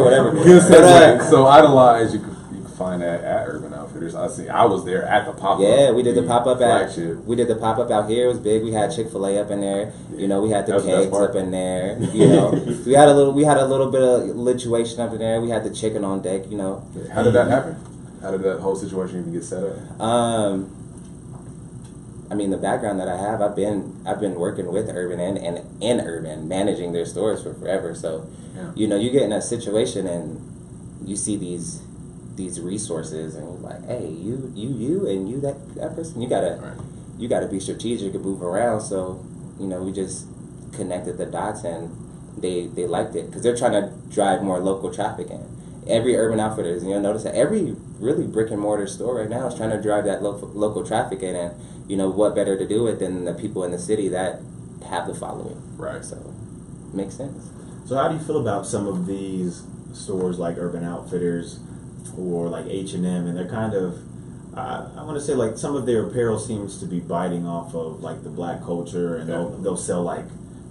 Speaker 3: whatever.
Speaker 1: Good segue. So Idolize, you can find that at Urban Outfitters. I was there at the pop up.
Speaker 3: Yeah, we did the pop up
Speaker 1: flagship.
Speaker 3: we did the pop up out here. It was big. We had Chick-fil-A up in there. You know, we had the
Speaker 1: That was the best
Speaker 3: kegs
Speaker 1: part.
Speaker 3: up in there. You know, we had a little bit of lituation up in there. We had the chicken on deck. You know,
Speaker 1: How did that happen? How did that whole situation even get set up?
Speaker 3: I mean, the background that I have, I've been working with Urban and Urban, managing their stores for forever. So, you know, you get in a situation and you see these resources, and you're like, hey, you, and you that person, you gotta be strategic and move around. So, you know, we just connected the dots, and they liked it because they're trying to drive more local traffic in. Every Urban Outfitters, and you'll notice that every really brick and mortar store right now is trying to drive that local traffic in, and you know what better to do it than the people in the city that have the following.
Speaker 1: Right.
Speaker 3: So, makes sense.
Speaker 2: So how do you feel about some of these stores like Urban Outfitters or like H&M, and they're kind of, I want to say like some of their apparel seems to be biting off of like the black culture, and they'll sell like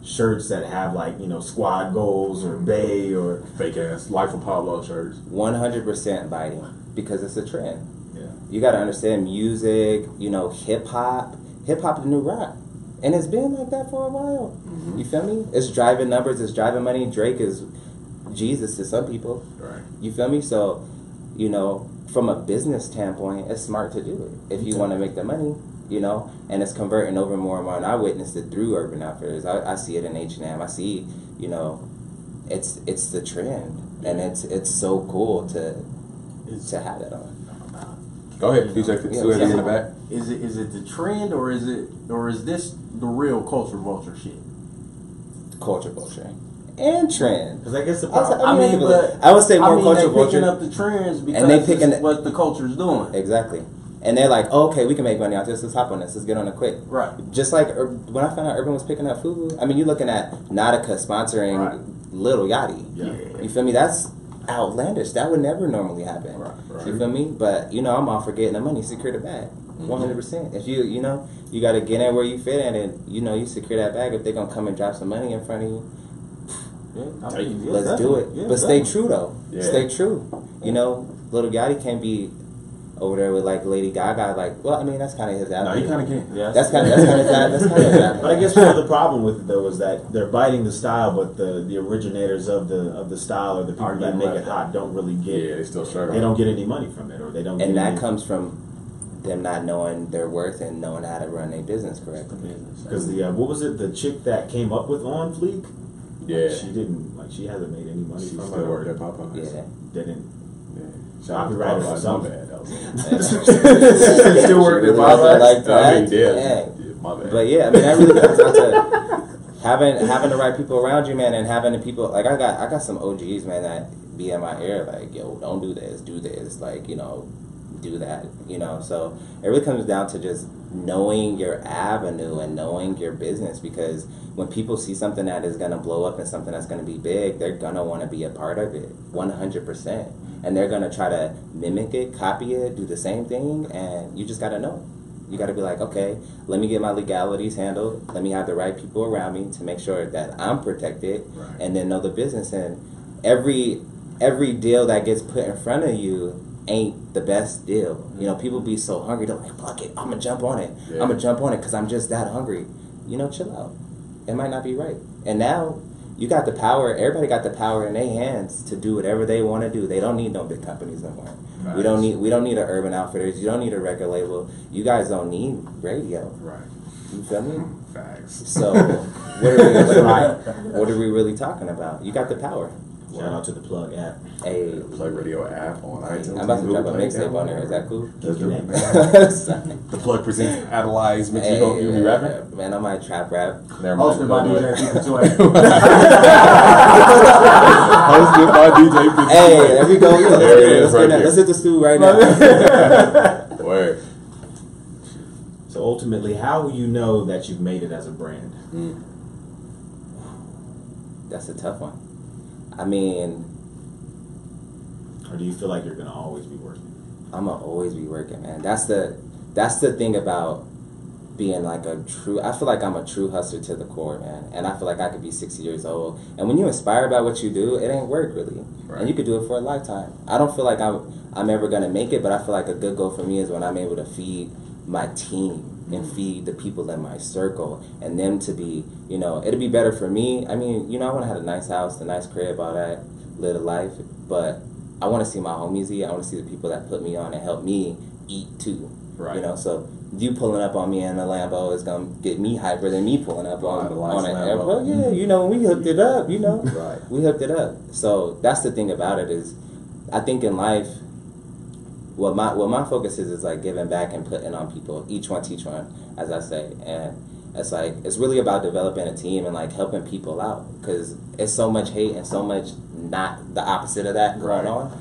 Speaker 2: shirts that have like, you know, squad goals or Bay or
Speaker 1: Fake ass Life of Pablo shirts.
Speaker 3: 100% biting because it's a trend.
Speaker 1: Yeah.
Speaker 3: You got to understand music, you know, hip hop the new rock. And it's been like that for a while.
Speaker 1: Mm-hmm.
Speaker 3: You feel me? It's driving numbers, it's driving money. Drake is Jesus to some people.
Speaker 1: Right.
Speaker 3: You feel me? So, you know, from a business standpoint, it's smart to do it. If you want to make the money, you know, and it's converting over more and more. And I witnessed it through Urban Outfitters. I see it in H&M. I see, you know, it's the trend. And it's so cool to have that on.
Speaker 1: Go ahead. You check it. See in the back.
Speaker 6: Is it the trend, or is this the real culture vulture shit?
Speaker 3: Culture vulture and trend.
Speaker 2: because I guess the
Speaker 3: I
Speaker 2: problem.
Speaker 3: mean, I would say more culture
Speaker 6: they picking
Speaker 3: vulture.
Speaker 6: up the trends because
Speaker 3: And they picking
Speaker 6: it's what the culture's doing.
Speaker 3: Exactly. And they're like, oh, okay, we can make money off this. Let's hop on this. Let's get on it quick.
Speaker 6: Right.
Speaker 3: Just like when I found out Urban was picking up FUBU, I mean, you're looking at Nautica sponsoring Little Yachty.
Speaker 2: Yeah.
Speaker 3: You feel me? That's outlandish. That would never normally happen.
Speaker 1: Right.
Speaker 3: You feel me? But, you know, I'm all for getting the money. Secure the bag. 100%. If you know, you got to get in where you fit in, and, you know, you secure that bag. If they're going to come and drop some money in front of you, let's do it.
Speaker 6: Yeah,
Speaker 3: but stay true, though.
Speaker 1: Yeah.
Speaker 3: Stay true. You know, Little Yachty can't be over there with like Lady Gaga. Like, well, I mean, that's kind of his
Speaker 1: No,
Speaker 3: avenue.
Speaker 1: he kind of can.
Speaker 6: Yeah,
Speaker 3: That's kind of his avenue.
Speaker 2: But I guess part of the problem with it though is that they're biting the style, but the originators of the style or the people
Speaker 6: Are
Speaker 2: that
Speaker 6: getting
Speaker 2: make
Speaker 6: left
Speaker 2: it hot don't really get.
Speaker 1: Yeah, they still struggle.
Speaker 2: They don't get any money from it, or they don't.
Speaker 3: And
Speaker 2: get
Speaker 3: that
Speaker 2: any,
Speaker 3: comes from them not knowing their worth and knowing how to run their business correctly.
Speaker 2: because the what was it? The chick that came up with On Fleek.
Speaker 1: Yeah.
Speaker 2: She didn't she hasn't made any money
Speaker 1: She
Speaker 2: from
Speaker 1: still
Speaker 2: it.
Speaker 1: worked at Popeyes.
Speaker 3: Yeah.
Speaker 2: Didn't.
Speaker 1: Yeah. Shout out to
Speaker 2: Copyright or
Speaker 1: Popeyes. My
Speaker 2: something.
Speaker 1: bad. That was
Speaker 3: Yeah.
Speaker 1: still working at
Speaker 3: Really
Speaker 1: Popeyes.
Speaker 3: like that?
Speaker 1: I mean, yeah.
Speaker 3: Yeah.
Speaker 1: My bad.
Speaker 3: But yeah, I mean, that really comes down to having the right people around you, man, and having the people like I got some OGs, man, that be in my ear like, yo, don't do this, like, you know, do that, you know. So it really comes down to just knowing your avenue and knowing your business, because when people see something that is going to blow up and something that's going to be big, they're going to want to be a part of it 100%, and they're going to try to mimic it, copy it, do the same thing, and you just got to know. You got to be like, okay, let me get my legalities handled, let me have the right people around me to make sure that I'm protected,
Speaker 1: Right.
Speaker 3: and then know the business. And every deal that gets put in front of you ain't the best deal. You know, people be so hungry, they're like, fuck it, I'm gonna jump on it.
Speaker 1: Yeah.
Speaker 3: I'm gonna jump on it because I'm just that hungry. You know, chill out. It might not be right. And now you got the power, everybody got the power in their hands to do whatever they want to do. They don't need no big companies no more.
Speaker 1: Right.
Speaker 3: We don't need an Urban Outfitters. You don't need a record label. You guys don't need radio.
Speaker 1: Right.
Speaker 3: You feel me?
Speaker 1: Facts.
Speaker 3: So what are we really talking about? You got the power.
Speaker 2: Shout out to the Plug app.
Speaker 3: Hey,
Speaker 1: Plug Radio app on iTunes.
Speaker 3: I'm about to drop a
Speaker 1: Google
Speaker 3: mixtape
Speaker 1: Play,
Speaker 3: on there. Is that cool?
Speaker 1: Let's do it, man.
Speaker 3: Sorry.
Speaker 1: The Plug presents Idolize. Makes you go, you be rapping?
Speaker 3: Man, I might trap rap.
Speaker 1: Never
Speaker 6: Hosted by
Speaker 1: Go do
Speaker 6: DJ
Speaker 1: it.
Speaker 6: Pikachu.
Speaker 1: Hosted by DJ Pikachu.
Speaker 3: Hey, there we go.
Speaker 1: There it is, right there.
Speaker 3: Let's hit the stool right now.
Speaker 1: Word.
Speaker 2: So ultimately, how will you know that you've made it as a brand?
Speaker 3: That's a tough one. I mean,
Speaker 2: Or do you feel like you're gonna always be working?
Speaker 3: I'm gonna always be working, man. That's the thing about being like a true. I feel like I'm a true hustler to the core, man. And I feel like I could be 60 years old. And when you're inspired by what you do, it ain't work really,
Speaker 1: Right.
Speaker 3: and you could do it for a lifetime. I don't feel like I'm ever gonna make it, but I feel like a good goal for me is when I'm able to feed my team and feed the people in my circle and them to be, you know, it'll be better for me. I mean, you know, I want to have a nice house, a nice crib, all that, live a life, but I want to see my homies eat. I want to see the people that put me on and help me eat too.
Speaker 1: Right.
Speaker 3: You know, so you pulling up on me in a Lambo is gonna get me hyper than me pulling up on
Speaker 1: Idolize
Speaker 3: an
Speaker 1: Lambo.
Speaker 3: Well, yeah, you know, we hooked it up. You know,
Speaker 1: Right.
Speaker 3: we hooked it up. So that's the thing about it is, I think in life, what my focus is like giving back and putting on people. Each one teach one, as I say, and it's like it's really about developing a team and like helping people out because it's so much hate and so much not the opposite of that going
Speaker 1: Right.
Speaker 3: on.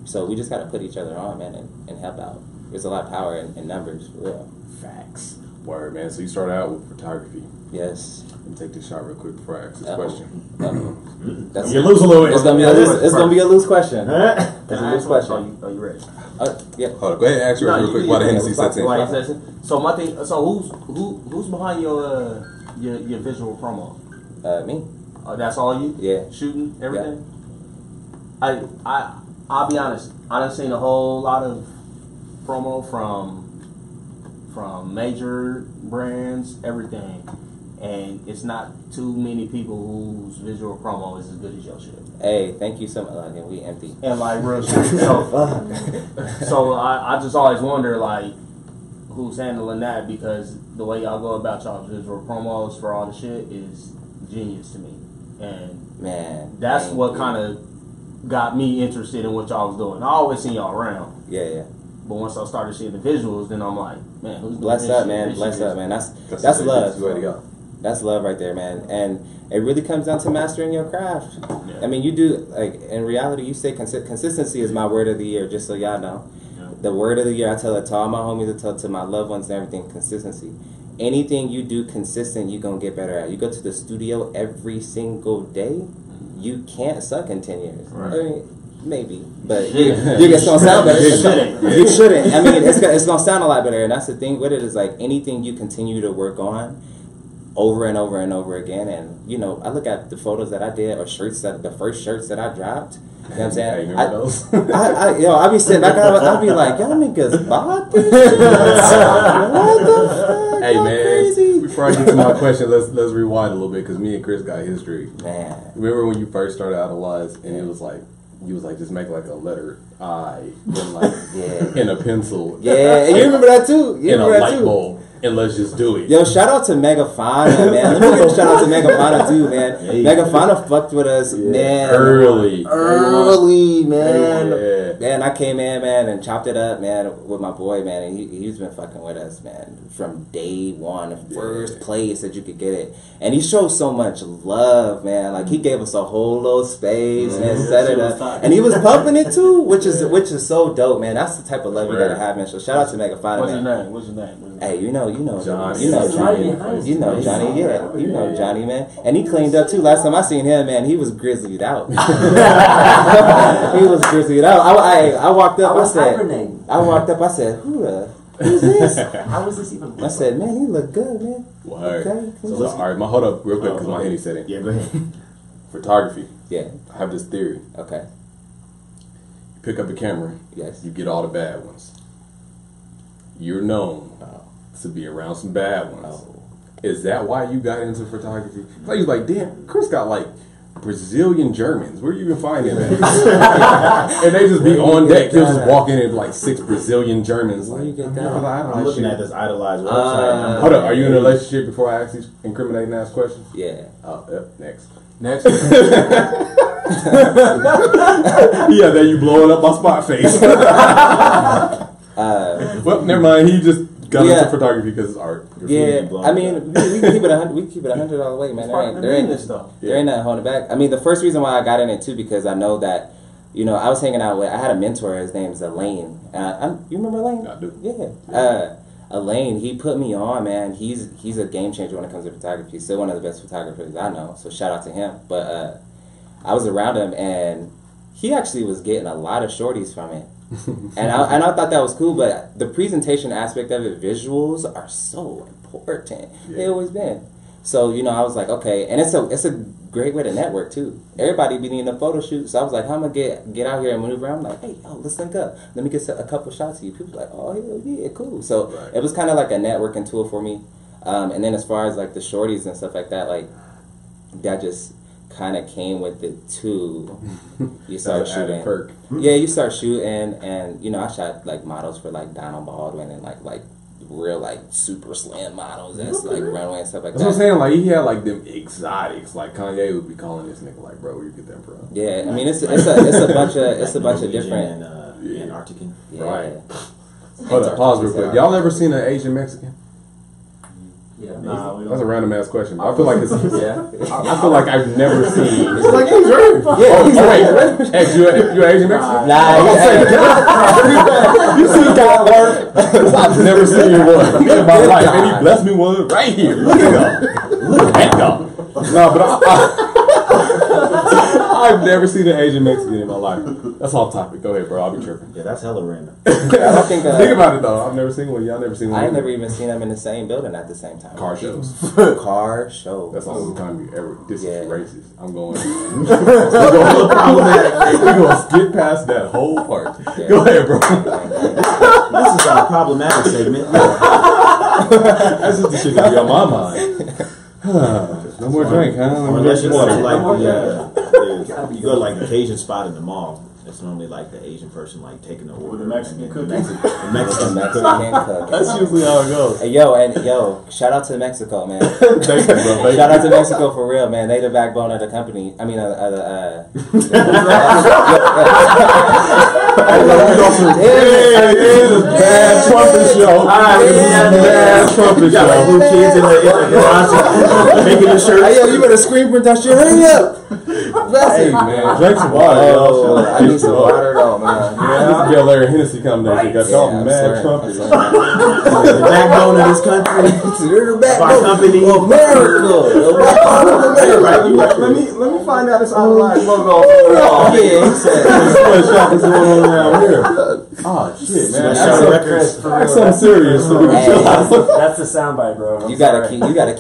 Speaker 3: So we just got to put each other on, man, and help out. There's a lot of power in numbers, for real.
Speaker 1: Facts. Word, man. So you started out with photography.
Speaker 3: Yes.
Speaker 1: Let me take this shot real quick before I ask this
Speaker 3: Uh-oh.
Speaker 1: question.
Speaker 3: That's
Speaker 2: You lose a little bit.
Speaker 3: It's gonna be a loose. It's gonna be a loose question.
Speaker 6: Can
Speaker 3: It's a
Speaker 6: I
Speaker 3: loose
Speaker 6: ask one?
Speaker 3: question.
Speaker 6: Are you ready?
Speaker 3: Yeah.
Speaker 1: Hold on. Go ahead and ask yours real quick while the Hennessy sets in.
Speaker 6: So my thing. So who's behind your visual promo?
Speaker 3: Me.
Speaker 6: That's all you?
Speaker 3: Yeah.
Speaker 6: Shooting everything. I'll be honest. I done seen a whole lot of promo from major brands, everything, and it's not too many people whose visual promo is as good as your shit.
Speaker 3: Hey, thank you so much. And we empty.
Speaker 6: And like real shit. So I just always wonder like who's handling that because the way y'all go about y'all visual promos for all the shit is genius to me, and
Speaker 3: Man.
Speaker 6: that's
Speaker 3: thank
Speaker 6: what
Speaker 3: you.
Speaker 6: kind of got me interested in what y'all was doing. I always seen y'all around.
Speaker 3: Yeah.
Speaker 6: But once I started seeing the visuals, then I'm like, man, who's doing
Speaker 3: Bless
Speaker 6: this
Speaker 3: up,
Speaker 6: shit?
Speaker 3: man.
Speaker 6: This
Speaker 3: Bless
Speaker 6: shit
Speaker 3: up,
Speaker 6: is-
Speaker 3: man. That's
Speaker 1: the
Speaker 3: love.
Speaker 1: way to go.
Speaker 3: That's love right there, man. And it really comes down to mastering your craft.
Speaker 6: Yeah.
Speaker 3: I mean, you do, like, in reality, you say consistency is my word of the year, just so y'all know.
Speaker 6: Yeah.
Speaker 3: The word of the year, I tell it to all my homies, I tell it to my loved ones and everything, consistency. Anything you do consistent, you're going to get better at. You go to the studio every single day, you can't suck in 10 years.
Speaker 1: Right.
Speaker 3: I mean, maybe, but it's gonna sound better.
Speaker 6: You shouldn't.
Speaker 3: You shouldn't. I mean, it's gonna sound a lot better, and that's the thing with it is like anything you continue to work on over and over and over again. And you know, I look at the photos that I did or the first shirts that I dropped. You know what I'm saying?
Speaker 1: Hey, remember those?
Speaker 3: I be sitting back, I'll be like, y'all niggas bought this shit? What the fuck?
Speaker 1: Hey
Speaker 3: Y'all
Speaker 1: man,
Speaker 3: crazy?
Speaker 1: before I get to my question, let's rewind a little bit because me and Chris got history.
Speaker 3: Man.
Speaker 1: Remember when you first started Idolize and it was like you was like just make like a letter I and like
Speaker 3: Yeah.
Speaker 1: in a pencil,
Speaker 3: Yeah, and you remember that too. You
Speaker 1: in a
Speaker 3: remember that
Speaker 1: light
Speaker 3: too.
Speaker 1: bulb, and let's just do it.
Speaker 3: Yo, shout out to Megafana, man. Let me give a shout out to Megafana too, man.
Speaker 2: Hey.
Speaker 3: Megafana fucked with us, man.
Speaker 1: Early.
Speaker 3: Man.
Speaker 1: Yeah.
Speaker 3: Man, I came in, man, and chopped it up, man, with my boy, man, and he's been fucking with us, man, from day one, the first place that you could get it. And he showed so much love, man. Like, he gave us a whole little space and set it up. And he was pumping it, too, which is so dope, man. That's the type of love you gotta have, man. So shout out to Megafana,
Speaker 6: What's his
Speaker 3: man.
Speaker 6: name? What's his name?
Speaker 3: Hey, you know
Speaker 1: Johnny.
Speaker 3: Johnny. You know Johnny, yeah. You know Johnny, man. And he cleaned up, too. Last time I seen him, man, he was grizzlied out. He was grizzlied out. I walked up, I said, who's this?
Speaker 7: How was this even
Speaker 3: I said, man, he look good, man.
Speaker 1: Word.
Speaker 3: Okay.
Speaker 1: So all right, hold up real quick because my Henny said it.
Speaker 2: Yeah, go ahead.
Speaker 1: Photography.
Speaker 3: Yeah.
Speaker 1: I have this theory.
Speaker 3: Okay.
Speaker 1: You pick up a camera,
Speaker 3: Yes.
Speaker 1: you get all the bad ones. You're known to be around some bad ones.
Speaker 3: Oh.
Speaker 1: Is that why you got into photography? Like you was like, damn, Chris got like Brazilian Germans. Where you even finding that? And they just be on deck. He'll just walk in and like 6 Brazilian Germans.
Speaker 3: Where
Speaker 1: Like,
Speaker 3: you get that?
Speaker 2: I'm looking at this Idolize website.
Speaker 1: Hold up, are you in a relationship before I ask these incriminating ass questions?
Speaker 3: Yeah.
Speaker 1: Oh, yep, next.
Speaker 6: Next.
Speaker 1: Yeah, then you blowing up my spot face. Well, never mind. He just got into photography because it's art.
Speaker 3: Yeah, I mean, we can keep it 100. We can keep it 100 all the way, man. There ain't nothing holding back. I mean, the first reason why I got in it too because I know that, you know, I was hanging out with. I had a mentor. His name's Elaine. You remember Elaine?
Speaker 1: I do.
Speaker 3: Yeah. Elaine, he put me on, man. He's a game changer when it comes to photography. He's still one of the best photographers I know. So shout out to him. But I was around him, and he actually was getting a lot of shorties from it. and I thought that was cool, but the presentation aspect of it, visuals are so important.
Speaker 1: Yeah.
Speaker 3: They always been. So, you know, I was like, okay, and it's a great way to network too. Everybody be needing a photo shoot, so I was like, how am I get out here and maneuver around? I'm like, hey, yo, let's link up. Let me get a couple shots of you. People like, oh hell yeah, cool. So it was kind of like a networking tool for me. And then as far as like the shorties and stuff like that, like that just kind of came with it too. You start shooting.
Speaker 1: Perk.
Speaker 3: Yeah, you start shooting, and you know, I shot like models for like Donald Baldwin and like real like super slim models that's like runway and stuff like
Speaker 1: That's
Speaker 3: that.
Speaker 1: what I'm saying. Like he had like them exotics. Like Kanye would be calling this nigga like, bro, where you get them from?
Speaker 3: Yeah, I mean it's a bunch of different.
Speaker 2: Antarctican.
Speaker 3: Yeah.
Speaker 1: Right. Hold up, pause real quick. Y'all ever seen an Asian Mexican?
Speaker 6: Yeah, nah, we
Speaker 1: That's a
Speaker 6: don't.
Speaker 1: random ass question. I feel like it's.
Speaker 6: Yeah.
Speaker 1: I feel like I've never seen.
Speaker 5: It's like he's right.
Speaker 1: Wait. Hey, you Asian Mexican?
Speaker 3: Nah,
Speaker 1: You see God work? I've never seen one in my life, and he blessed me one right here. Look at him. Look at him. No, but I've never seen an Asian Mexican in my life. That's off topic. Go ahead, bro. I'll be tripping.
Speaker 2: Yeah, that's hella random.
Speaker 3: I don't think.
Speaker 1: Think about it though. I've never seen one. Y'all never seen one.
Speaker 3: I ain't never even seen them in the same building at the same time.
Speaker 1: Car shows.
Speaker 3: Car show.
Speaker 1: That's the only time you ever. This is racist. I'm going. We're going to skip past that whole part.
Speaker 3: Yeah.
Speaker 1: Go ahead, bro.
Speaker 2: This is our problematic segment.
Speaker 1: That's just the shit that be on my mind. No more drink, huh?
Speaker 2: Or unless you go to like you go to like the Cajun spot in the mall. It's normally like the Asian person like taking the order.
Speaker 6: The Mexican cookie.
Speaker 2: The Mexican
Speaker 3: Mexican cook.
Speaker 1: That's usually how it goes.
Speaker 3: Hey, yo, shout out to Mexico, man.
Speaker 1: Thank you, bro.
Speaker 3: Shout out to Mexico for real, man. They the backbone of the company. I mean,
Speaker 1: It's a bad trumpet show. Bad trumpet
Speaker 2: got like
Speaker 1: show.
Speaker 2: little kids in the garage making the shirts.
Speaker 3: Hey, yo, you better screen print that shit. Hurry up.
Speaker 1: Hey, man. Drink some water,
Speaker 3: Oh,
Speaker 1: y'all.
Speaker 3: I need some water though, man.
Speaker 1: Yeah, this is Larry Hennessy combination. Got y'all
Speaker 3: I'm
Speaker 1: mad
Speaker 3: sorry.
Speaker 1: trumpets.
Speaker 2: The backbone of this country.
Speaker 3: You're the
Speaker 2: Our company.
Speaker 3: America.
Speaker 4: Let me find out this online logo.
Speaker 3: Oh, yeah, he said.
Speaker 1: Sweatshop is going on around here. Oh, shit, man. That's something serious. So we can
Speaker 3: Hey,
Speaker 1: chill out.
Speaker 6: That's the soundbite, bro.
Speaker 3: You gotta keep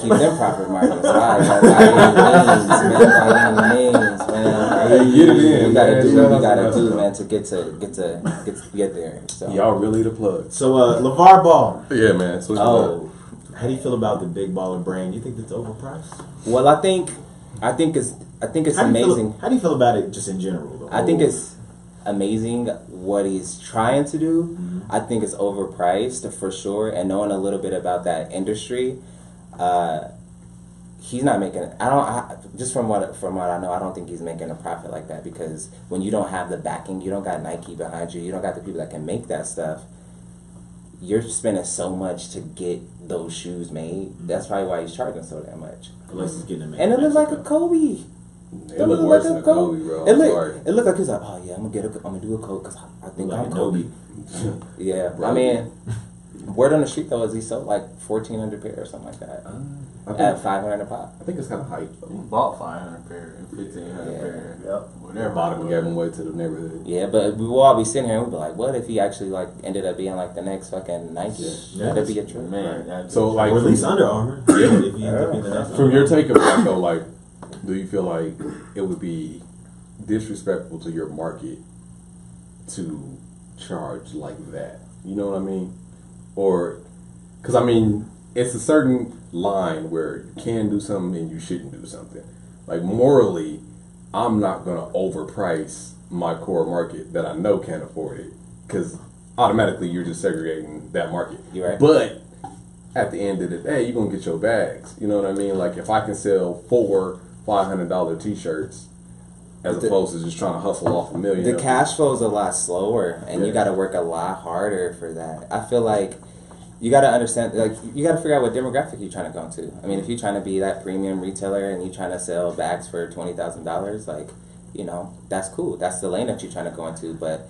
Speaker 3: them profit margins high. By any means, man.
Speaker 1: Hey, get it in,
Speaker 3: You gotta
Speaker 1: man.
Speaker 3: do
Speaker 1: Shout
Speaker 3: what
Speaker 1: out
Speaker 3: you gotta
Speaker 1: to
Speaker 3: do,
Speaker 1: Mexico.
Speaker 3: man, to get there. So.
Speaker 1: Y'all really the plug.
Speaker 2: So LeVar Ball.
Speaker 1: Yeah, man. So
Speaker 3: Oh,
Speaker 2: How do you feel about the big baller brand? You think it's overpriced?
Speaker 3: well, I think it's amazing.
Speaker 2: How do you feel about it just in general?
Speaker 3: I think it's amazing what he's trying to do.
Speaker 2: Mm-hmm.
Speaker 3: I think it's overpriced for sure. And knowing a little bit about that industry, he's not making. Just from what I know, I don't think he's making a profit like that, because when you don't have the backing, you don't got Nike behind you, you don't got the people that can make that stuff. You're spending so much to get those shoes made. That's probably why he's charging so damn much.
Speaker 2: Unless it's getting
Speaker 3: And it looks like a Kobe.
Speaker 1: It look worse than a Kobe, bro.
Speaker 3: It
Speaker 1: I'm
Speaker 3: look,
Speaker 1: sorry.
Speaker 3: it looked like he's like, oh yeah, I'm gonna do a Kobe because I think
Speaker 2: Like
Speaker 3: I'm
Speaker 2: a
Speaker 3: Kobe. Yeah,
Speaker 1: Bro.
Speaker 3: I mean, word on the street though is he sold like 1,400 pair or something like that at 500 a pop.
Speaker 1: I think it's kind of hype, though.
Speaker 6: Bought 500 pair and 1,500
Speaker 3: Yeah.
Speaker 6: pair. Yep.
Speaker 1: Their bottom gave them away to the neighborhood.
Speaker 3: Yeah, but we will all be sitting here and we'll be like, what if he actually like ended up being like the next fucking Nike?
Speaker 2: Yeah.
Speaker 3: That'd be a trip.
Speaker 6: Man, that's
Speaker 1: So, like,
Speaker 2: or at least Under Armour. If you end up being the next
Speaker 1: from your take of that, though, like, do you feel like it would be disrespectful to your market to charge like that? You know what I mean? Or, because I mean, it's a certain line where you can do something and you shouldn't do something. Like, morally, I'm not going to overprice my core market that I know can't afford it, because automatically you're just segregating that market.
Speaker 3: You're right.
Speaker 1: But at the end of the day, you're going to get your bags. You know what I mean? Like, if I can sell 4 $500 t-shirts as opposed to just trying to hustle off a million.
Speaker 3: The cash flow is a lot slower, and you
Speaker 1: Yeah.
Speaker 3: got to work a lot harder for that. I feel like you got to understand, like, you got to figure out what demographic you're trying to go to. I mean, if you're trying to be that premium retailer and you're trying to sell bags for $20,000, like, you know, that's cool. That's the lane that you're trying to go into. But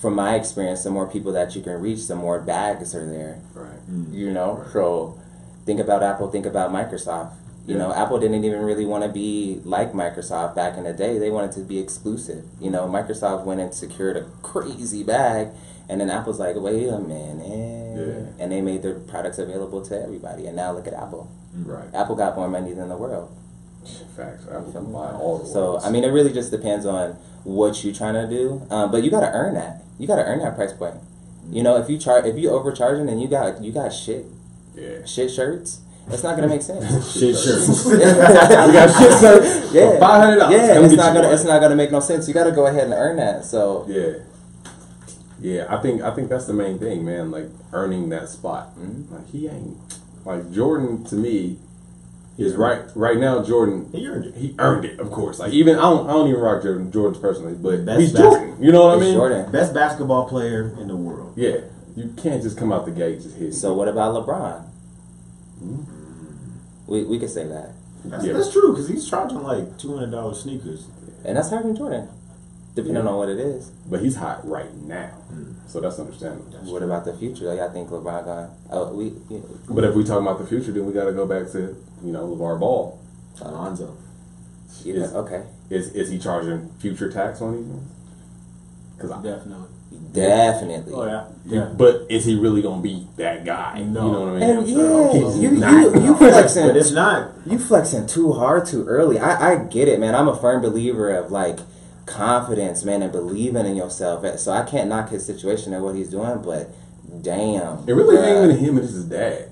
Speaker 3: from my experience, the more people that you can reach, the more bags are there.
Speaker 1: Right.
Speaker 3: You know, so think about Apple, think about Microsoft. You know, Apple didn't even really want to be like Microsoft back in the day. They wanted to be exclusive. You know, Microsoft went and secured a crazy bag, and then Apple's like, wait a minute.
Speaker 1: Yeah.
Speaker 3: And they made their products available to everybody. And now look at Apple.
Speaker 1: Right.
Speaker 3: Apple got more money than the world.
Speaker 1: Facts. Apple can buy all the
Speaker 3: So,
Speaker 1: worlds.
Speaker 3: I mean, it really just depends on what you're trying to do. But you got to earn that. You got to earn that price point. You know, if you overcharging and you got shit shirts, it's not gonna make sense.
Speaker 2: Shit shirts.
Speaker 1: we got shit shirts
Speaker 3: Yeah,
Speaker 1: for $500.
Speaker 3: yeah,
Speaker 1: Come
Speaker 3: it's
Speaker 1: get
Speaker 3: not
Speaker 1: you
Speaker 3: gonna
Speaker 1: one.
Speaker 3: make no sense. You got to go ahead and earn that. So
Speaker 1: Yeah. I think that's the main thing, man. Like earning that spot.
Speaker 3: Mm-hmm.
Speaker 1: Like he ain't like Jordan to me is right now. Jordan
Speaker 2: He earned it.
Speaker 1: He earned it, of course. Like even I don't even rock Jordan's personally, but
Speaker 2: Best
Speaker 1: he's
Speaker 2: bas-
Speaker 1: Jordan. You know what I
Speaker 3: It's
Speaker 1: mean?
Speaker 3: Jordan.
Speaker 2: Best basketball player in the world.
Speaker 1: Yeah. You can't just come out the gate just hitting.
Speaker 3: So what about LeBron? We could say that,
Speaker 2: That's true because he's charging like $200 sneakers.
Speaker 3: and that's higher than Jordan, depending on what it is.
Speaker 1: But he's hot right now, so that's understandable.
Speaker 3: What about the future? Like, I think LeBron gone.
Speaker 1: But if we talk about the future, then we got to go back to LeVar Ball.
Speaker 2: Alonzo.
Speaker 3: Okay,
Speaker 1: Is he charging future tax on these ones?
Speaker 6: Definitely.
Speaker 3: definitely.
Speaker 6: Oh yeah.
Speaker 1: But is he really gonna be that guy?
Speaker 6: No.
Speaker 1: You know what I mean?
Speaker 3: And
Speaker 1: He's not.
Speaker 3: you flexing.
Speaker 2: But it's not.
Speaker 3: You flexing too hard too early. I get it, man. I'm a firm believer of like confidence, man, and believing in yourself. So I can't knock his situation and what he's doing, but damn,
Speaker 1: It really
Speaker 3: bruh.
Speaker 1: ain't even him; it's his dad.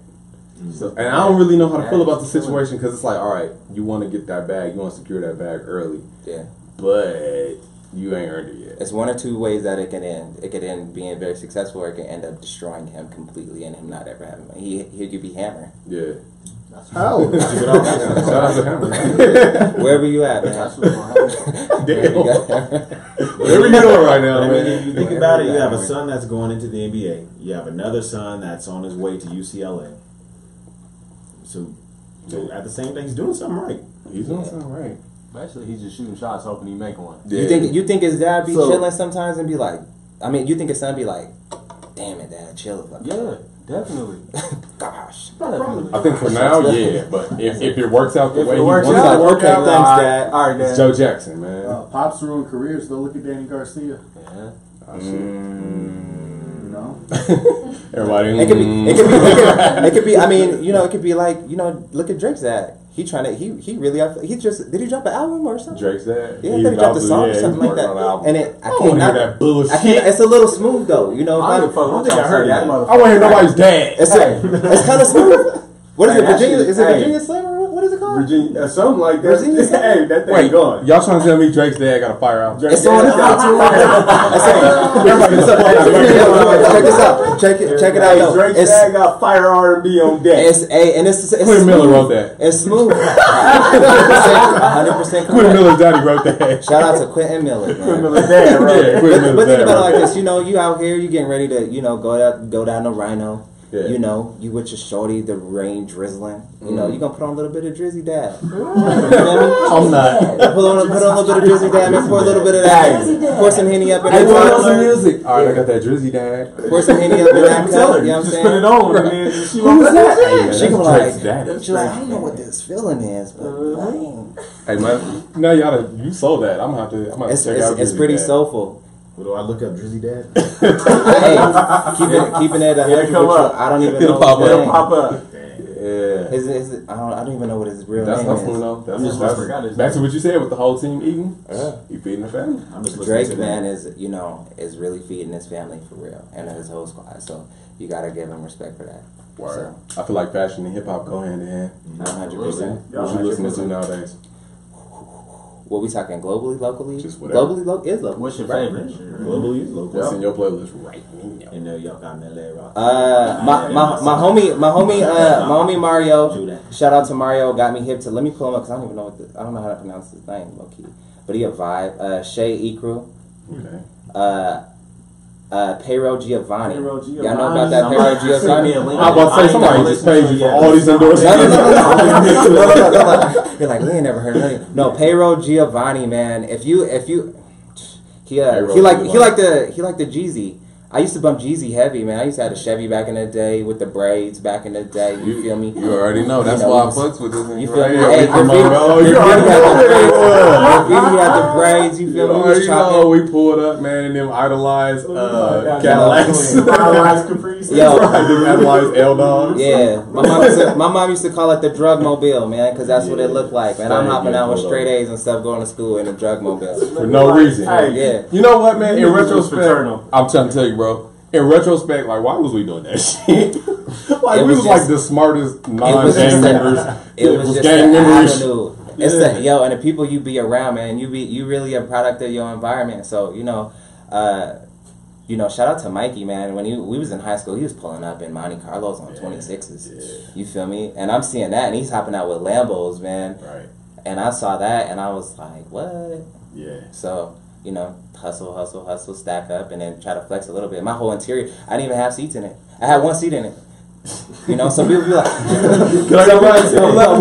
Speaker 1: So, and I don't really know how to feel about the situation because it's like, all right, you want to get that bag, you want to secure that bag early,
Speaker 3: Yeah,
Speaker 1: but you ain't earned it yet.
Speaker 3: it's one or two ways that it can end. It could end being very successful, or it can end up destroying him completely and him not ever having money. He could be hammer
Speaker 1: Yeah.
Speaker 2: How?
Speaker 1: Shout out to him.
Speaker 3: wherever you at, man.
Speaker 6: That's what's gonna happen.
Speaker 1: Damn.
Speaker 3: You got hammer.
Speaker 1: Whatever you doing right now,
Speaker 2: I mean,
Speaker 1: man.
Speaker 2: if you think about it, you have a son that's going into the NBA. You have another son that's on his way to UCLA. So at the same time, he's doing something right.
Speaker 1: He's doing something right.
Speaker 6: Basically, he's just shooting shots, hoping he make one.
Speaker 1: Yeah.
Speaker 3: You think his dad be
Speaker 5: So-
Speaker 3: chilling sometimes and be like, I mean, you think his son be like, damn it, dad, chill. Like,
Speaker 6: Yeah, definitely.
Speaker 3: gosh.
Speaker 6: Definitely.
Speaker 1: I think for now, yeah. But if it works out the
Speaker 6: If
Speaker 1: way
Speaker 6: it
Speaker 1: he
Speaker 6: works
Speaker 1: wants
Speaker 6: out,
Speaker 1: it to work out,
Speaker 3: thanks,
Speaker 6: all right,
Speaker 3: Dad.
Speaker 6: all right,
Speaker 1: it's
Speaker 6: Dad.
Speaker 1: Joe Jackson, man.
Speaker 5: Pops ruin careers. Go look at Danny Garcia.
Speaker 6: Yeah.
Speaker 1: Oh, shit.
Speaker 5: You know.
Speaker 1: Everybody.
Speaker 3: It could be. I mean, it could be like, look at Drake's dad. He did he drop an album or something?
Speaker 1: Drake's dad.
Speaker 3: Yeah, I think he dropped a song or
Speaker 1: he's
Speaker 3: something like
Speaker 1: working
Speaker 3: that.
Speaker 1: on an album.
Speaker 3: And
Speaker 1: I don't want to hear that bullshit.
Speaker 3: It's a little smooth though,
Speaker 6: I don't
Speaker 2: think I heard that.
Speaker 1: I want to hear nobody's dad.
Speaker 3: It's kind of smooth. What is it,
Speaker 6: Hey,
Speaker 3: Virginia?
Speaker 6: actually,
Speaker 3: Is it
Speaker 6: hey.
Speaker 3: Virginia Slim or what is it called?
Speaker 6: Virginia, something like that.
Speaker 3: Virginia Slim?
Speaker 6: Hey, that thing
Speaker 1: Wait,
Speaker 6: gone.
Speaker 1: y'all trying to tell me Drake's dad got a fire out?
Speaker 3: It's on. Check this out. Check it out. Though.
Speaker 6: Drake's
Speaker 3: It's
Speaker 6: dad got fire R&B on deck.
Speaker 3: it's
Speaker 1: Quentin Miller wrote that.
Speaker 3: It's smooth. 100%
Speaker 1: Quentin Miller's daddy wrote that.
Speaker 3: Shout out to Quentin Miller. Man.
Speaker 6: Quentin Miller's dad, right?
Speaker 1: Yeah, Quentin
Speaker 3: But
Speaker 1: Miller's
Speaker 3: think
Speaker 1: dad
Speaker 3: about it
Speaker 1: wrote
Speaker 3: like
Speaker 1: that.
Speaker 3: this. You out here, you getting ready to, go down to Rhino.
Speaker 1: Yeah.
Speaker 3: You with your shorty, the rain drizzling. You gonna put on a little bit of Drizzy Dad. You know what I
Speaker 1: I'm not.
Speaker 3: mean? Put on a little bit of Drizzy Dad, and pour a little bit of that. Pour some Henny up in
Speaker 1: Hey,
Speaker 3: that
Speaker 1: turn on
Speaker 3: cup.
Speaker 1: some music. All right, I got that Drizzy dad.
Speaker 3: Pour some Henny up in that
Speaker 6: Tell
Speaker 3: cup.
Speaker 6: her,
Speaker 3: You know what I'm
Speaker 6: just
Speaker 3: saying?
Speaker 6: put it on, and then she
Speaker 1: Who's
Speaker 6: won't
Speaker 1: that? Hey, man,
Speaker 3: She
Speaker 1: that's
Speaker 3: gonna
Speaker 1: Drake's
Speaker 3: like,
Speaker 1: dad.
Speaker 3: she's like, I don't know what this feeling is, but man,
Speaker 1: Hey man, now you sold that. I'm gonna have to check out.
Speaker 3: it's
Speaker 1: Drizzy
Speaker 3: pretty
Speaker 1: Dad.
Speaker 3: soulful.
Speaker 2: What do I look up, Drizzy Dad?
Speaker 3: Hey, keeping it 100.
Speaker 6: come up.
Speaker 3: I don't even
Speaker 1: It'll
Speaker 3: know.
Speaker 1: pop
Speaker 3: his
Speaker 1: up.
Speaker 3: name.
Speaker 6: pop up.
Speaker 1: Yeah,
Speaker 3: I don't even know what his real
Speaker 1: that's
Speaker 3: name
Speaker 1: hustling
Speaker 3: is.
Speaker 1: though.
Speaker 6: I just forgot his
Speaker 1: Back to
Speaker 6: name.
Speaker 1: what you said with the whole team eating.
Speaker 3: Yeah.
Speaker 1: He feeding the family.
Speaker 2: I'm just listening to
Speaker 3: Drake,
Speaker 2: that.
Speaker 3: man, is really feeding his family for real, and his whole squad. So you gotta give him respect for that.
Speaker 1: Word. I feel like fashion and hip hop go hand in hand.
Speaker 3: 100%.
Speaker 1: What you listening to nowadays?
Speaker 3: What we talking globally, locally?
Speaker 1: Just whatever.
Speaker 3: Globally, is local.
Speaker 6: What's your
Speaker 3: Right.
Speaker 6: favorite?
Speaker 2: Globally, local.
Speaker 1: What's in your playlist right now?
Speaker 2: In New York, I'm LA rock.
Speaker 3: My homie Mario.
Speaker 2: Do that.
Speaker 3: Shout out to Mario. Got me hip to. Let me pull him up because I don't know how to pronounce his name. Low key. but he a vibe. Shay Ikru.
Speaker 1: Okay.
Speaker 3: Payroll Giovanni.
Speaker 5: Payroll
Speaker 3: Y'all know about that
Speaker 5: Giovanni.
Speaker 3: Payroll Giovanni?
Speaker 1: I'm about to say somebody just paid you for all these
Speaker 3: No,
Speaker 1: endorsements.
Speaker 3: no. You're like, we ain't never heard of it. No, Payroll Giovanni, man. If you he like the Jeezy. I used to bump Jeezy heavy, man. I used to have a Chevy back in the day with the braids back in the day. You feel me?
Speaker 1: You already know. That's why I fucks with this.
Speaker 3: You feel me?
Speaker 1: Hey,
Speaker 3: Hey, Graffiti had the braids. You feel me? We was chopping.
Speaker 1: We pulled up, man, and them Idolize Cadillacs.
Speaker 5: Idolize Caprice.
Speaker 3: Yo.
Speaker 1: Them Idolize L-Dogs.
Speaker 3: Yeah, my mom used to call it the drug mobile, man, because that's what it looked like, man. I'm hopping out with straight A's and stuff, going to school in a drug mobile.
Speaker 1: For no reason.
Speaker 3: Yeah.
Speaker 1: You know what, man? In retrospect,
Speaker 5: fraternal.
Speaker 1: I'm trying to tell you, bro. In retrospect, like, why was we doing that shit? Like,
Speaker 3: It
Speaker 1: we
Speaker 3: was
Speaker 1: was
Speaker 3: just-
Speaker 1: like the smartest
Speaker 3: It was
Speaker 1: non-gang
Speaker 3: just
Speaker 1: members.
Speaker 3: It was just
Speaker 1: gang
Speaker 3: the
Speaker 1: members.
Speaker 3: avenue. It's the and the people you be around, man. You really a product of your environment. So shout out to Mikey, man. When we was in high school, he was pulling up in Monte Carlos on 26s.
Speaker 1: Yeah.
Speaker 3: You feel me? And I'm seeing that, and he's hopping out with Lambos, man.
Speaker 1: Right.
Speaker 3: And I saw that, and I was like, what?
Speaker 1: Yeah.
Speaker 3: So, hustle, stack up, and then try to flex a little bit. My whole interior, I didn't even have seats in it. I had one seat in it. So people be like, we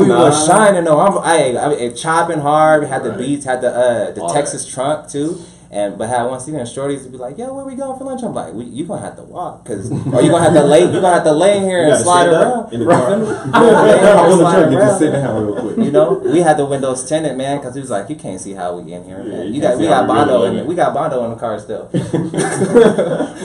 Speaker 3: was shining though. I chopping hard, had the beats, had the
Speaker 1: All
Speaker 3: Texas trunk too. But had one seat and shorties would be like, yo, where we going for lunch? I'm like, you gonna have to walk, or you gonna have to lay. You gonna have to lay in here and slide around.
Speaker 2: in the car.
Speaker 1: Just sit down real quick.
Speaker 3: We had the windows tinted, man, because he was like, you can't see how we in here, man.
Speaker 1: you
Speaker 3: We
Speaker 1: can't see
Speaker 3: got
Speaker 1: how we
Speaker 3: Bondo
Speaker 1: really
Speaker 3: in
Speaker 1: in
Speaker 3: it.
Speaker 1: it.
Speaker 3: We got Bondo in the car still.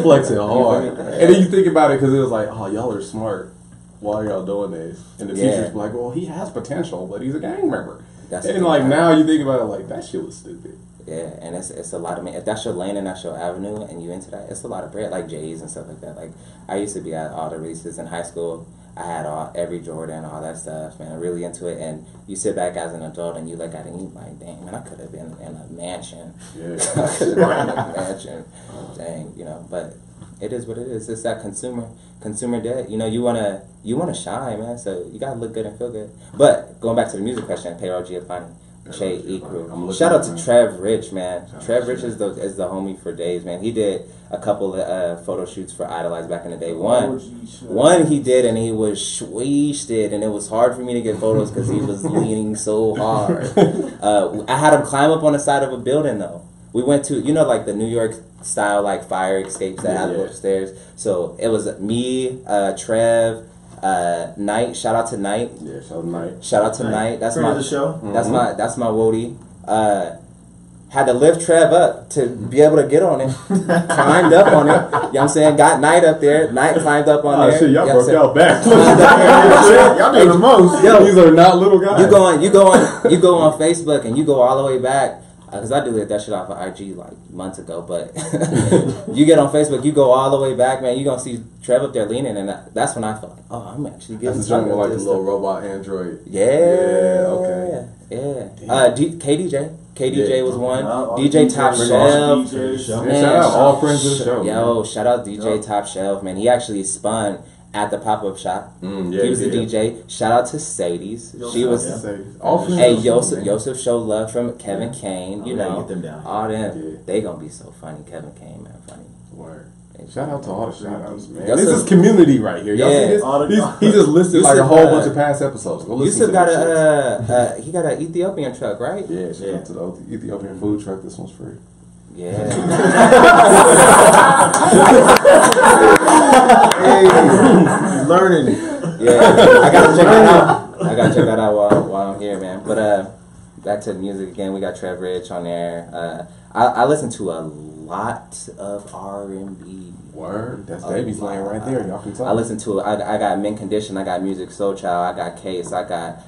Speaker 1: Flexing hard.
Speaker 3: You feel me?
Speaker 1: And then you think about it because it was like, oh, y'all are smart. Why are y'all doing this? And the
Speaker 3: Yeah.
Speaker 1: teachers be like, well, he has potential, but he's a gang member.
Speaker 3: That's
Speaker 1: And
Speaker 3: the
Speaker 1: like
Speaker 3: thing.
Speaker 1: now you think about it like that shit was stupid.
Speaker 3: Yeah, and it's a lot of, if that's your lane and that's your avenue and you into that, it's a lot of bread, like J's and stuff like that. Like, I used to be at all the releases in high school. I had every Jordan, all that stuff, man, really into it. And you sit back as an adult and you look at it and you like, dang, man, I could have been in a mansion.
Speaker 1: Yeah.
Speaker 3: I could have been in a mansion. Dang, but it is what it is. It's that consumer debt. You wanna shine, man. So you gotta look good and feel good. But going back to the music question, Payroll Giovanni, Shay Ikru. Shout out to Trev Rich, man. Trev Rich is the homie for days, man. He did a couple of photo shoots for Idolize back in the day. One he did, and he was squeezed, and it was hard for me to get photos because he was leaning so hard. I had him climb up on the side of a building though. We went to like the New York style like fire escapes that have upstairs. So it was me, Trev, Knight. Shout out to Knight.
Speaker 1: Yeah, shout out Knight.
Speaker 3: Shout out to Knight. That's
Speaker 2: Friend
Speaker 3: my
Speaker 2: of the show.
Speaker 3: That's my woody. Had to lift Trev up to be able to get on it. Climbed up on it. You know what I'm saying? Got Knight up there. Knight climbed up on there.
Speaker 1: Shit, y'all
Speaker 3: You know what
Speaker 1: broke
Speaker 3: I'm
Speaker 1: out back.
Speaker 3: saying?
Speaker 2: Y'all doing the most.
Speaker 3: Yo,
Speaker 1: These are not little guys.
Speaker 3: you go on Facebook and you go all the way back. Because I deleted that shit off of IG like months ago, but you get on Facebook, you go all the way back, man. You gonna see Trev up there leaning, and that's when I felt like, oh, I'm actually getting
Speaker 1: That's the joint with like the
Speaker 3: this
Speaker 1: little
Speaker 3: stuff.
Speaker 1: robot android.
Speaker 3: Yeah.
Speaker 1: Okay.
Speaker 3: Yeah. KDJ was one.
Speaker 5: all
Speaker 3: DJ
Speaker 5: the
Speaker 3: Top
Speaker 5: DJs,
Speaker 3: Shelf.
Speaker 5: DJs.
Speaker 1: Man, shout out all friends of the show.
Speaker 3: Yo, shout out DJ Top Shelf, man. He actually spun at the pop-up shop.
Speaker 1: Yeah,
Speaker 3: He was a
Speaker 1: yeah.
Speaker 3: DJ. Shout out to Sadie's. She was.
Speaker 1: All friends
Speaker 3: Hey,
Speaker 1: of the show, man.
Speaker 3: Yosef showed love from Kevin Kane. You
Speaker 2: Yeah,
Speaker 3: know,
Speaker 2: get them down.
Speaker 3: all them.
Speaker 1: Yeah.
Speaker 3: They gonna be so funny. Kevin Kane, man, funny.
Speaker 1: Word. Shout out to all the shout outs, man.
Speaker 3: Yusuf-
Speaker 1: This is community right here. Y'all
Speaker 3: Yeah.
Speaker 1: see
Speaker 5: All the-
Speaker 1: this? He just listed like a
Speaker 3: Yusuf,
Speaker 1: whole bunch of past episodes. Go listen
Speaker 3: Yusuf
Speaker 1: to
Speaker 3: got
Speaker 1: that shit.
Speaker 3: he got an Ethiopian truck, right?
Speaker 1: Yeah, shout out to the Ethiopian food truck. This one's free.
Speaker 3: Yeah.
Speaker 2: Hey, learning.
Speaker 3: Yeah, I gotta check that out while I'm here, man. But back to the music again. We got Trev Rich on there. I listen to a lot of R&B.
Speaker 1: Word. That's Davy's lane right there. Y'all can tell.
Speaker 3: I listen to. I got Mint Condition. I got Music Soul Child. I got Case. I got.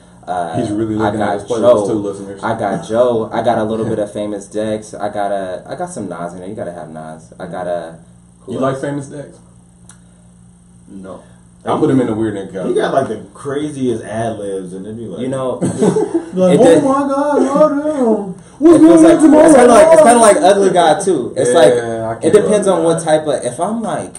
Speaker 1: He's really looking
Speaker 3: I
Speaker 1: at
Speaker 3: got
Speaker 1: his playlist
Speaker 3: Joe.
Speaker 1: too, listeners.
Speaker 3: I got Joe. I got a little bit of Famous Dex. I got some Nas in there. You gotta have Nas. I got a.
Speaker 1: You like Famous Dex?
Speaker 5: No.
Speaker 1: I put him in the weird nigga
Speaker 2: He
Speaker 1: category.
Speaker 2: got like the craziest ad libs, and then be like,
Speaker 3: You know,
Speaker 2: like,
Speaker 3: it did-
Speaker 2: oh my god, hold
Speaker 3: it feels like, it's kind of like Ugly God too. It's
Speaker 1: Yeah, I
Speaker 3: like
Speaker 1: can't
Speaker 3: it depends
Speaker 1: do
Speaker 3: on
Speaker 1: Ugly
Speaker 3: what
Speaker 1: God.
Speaker 3: type of. If I'm like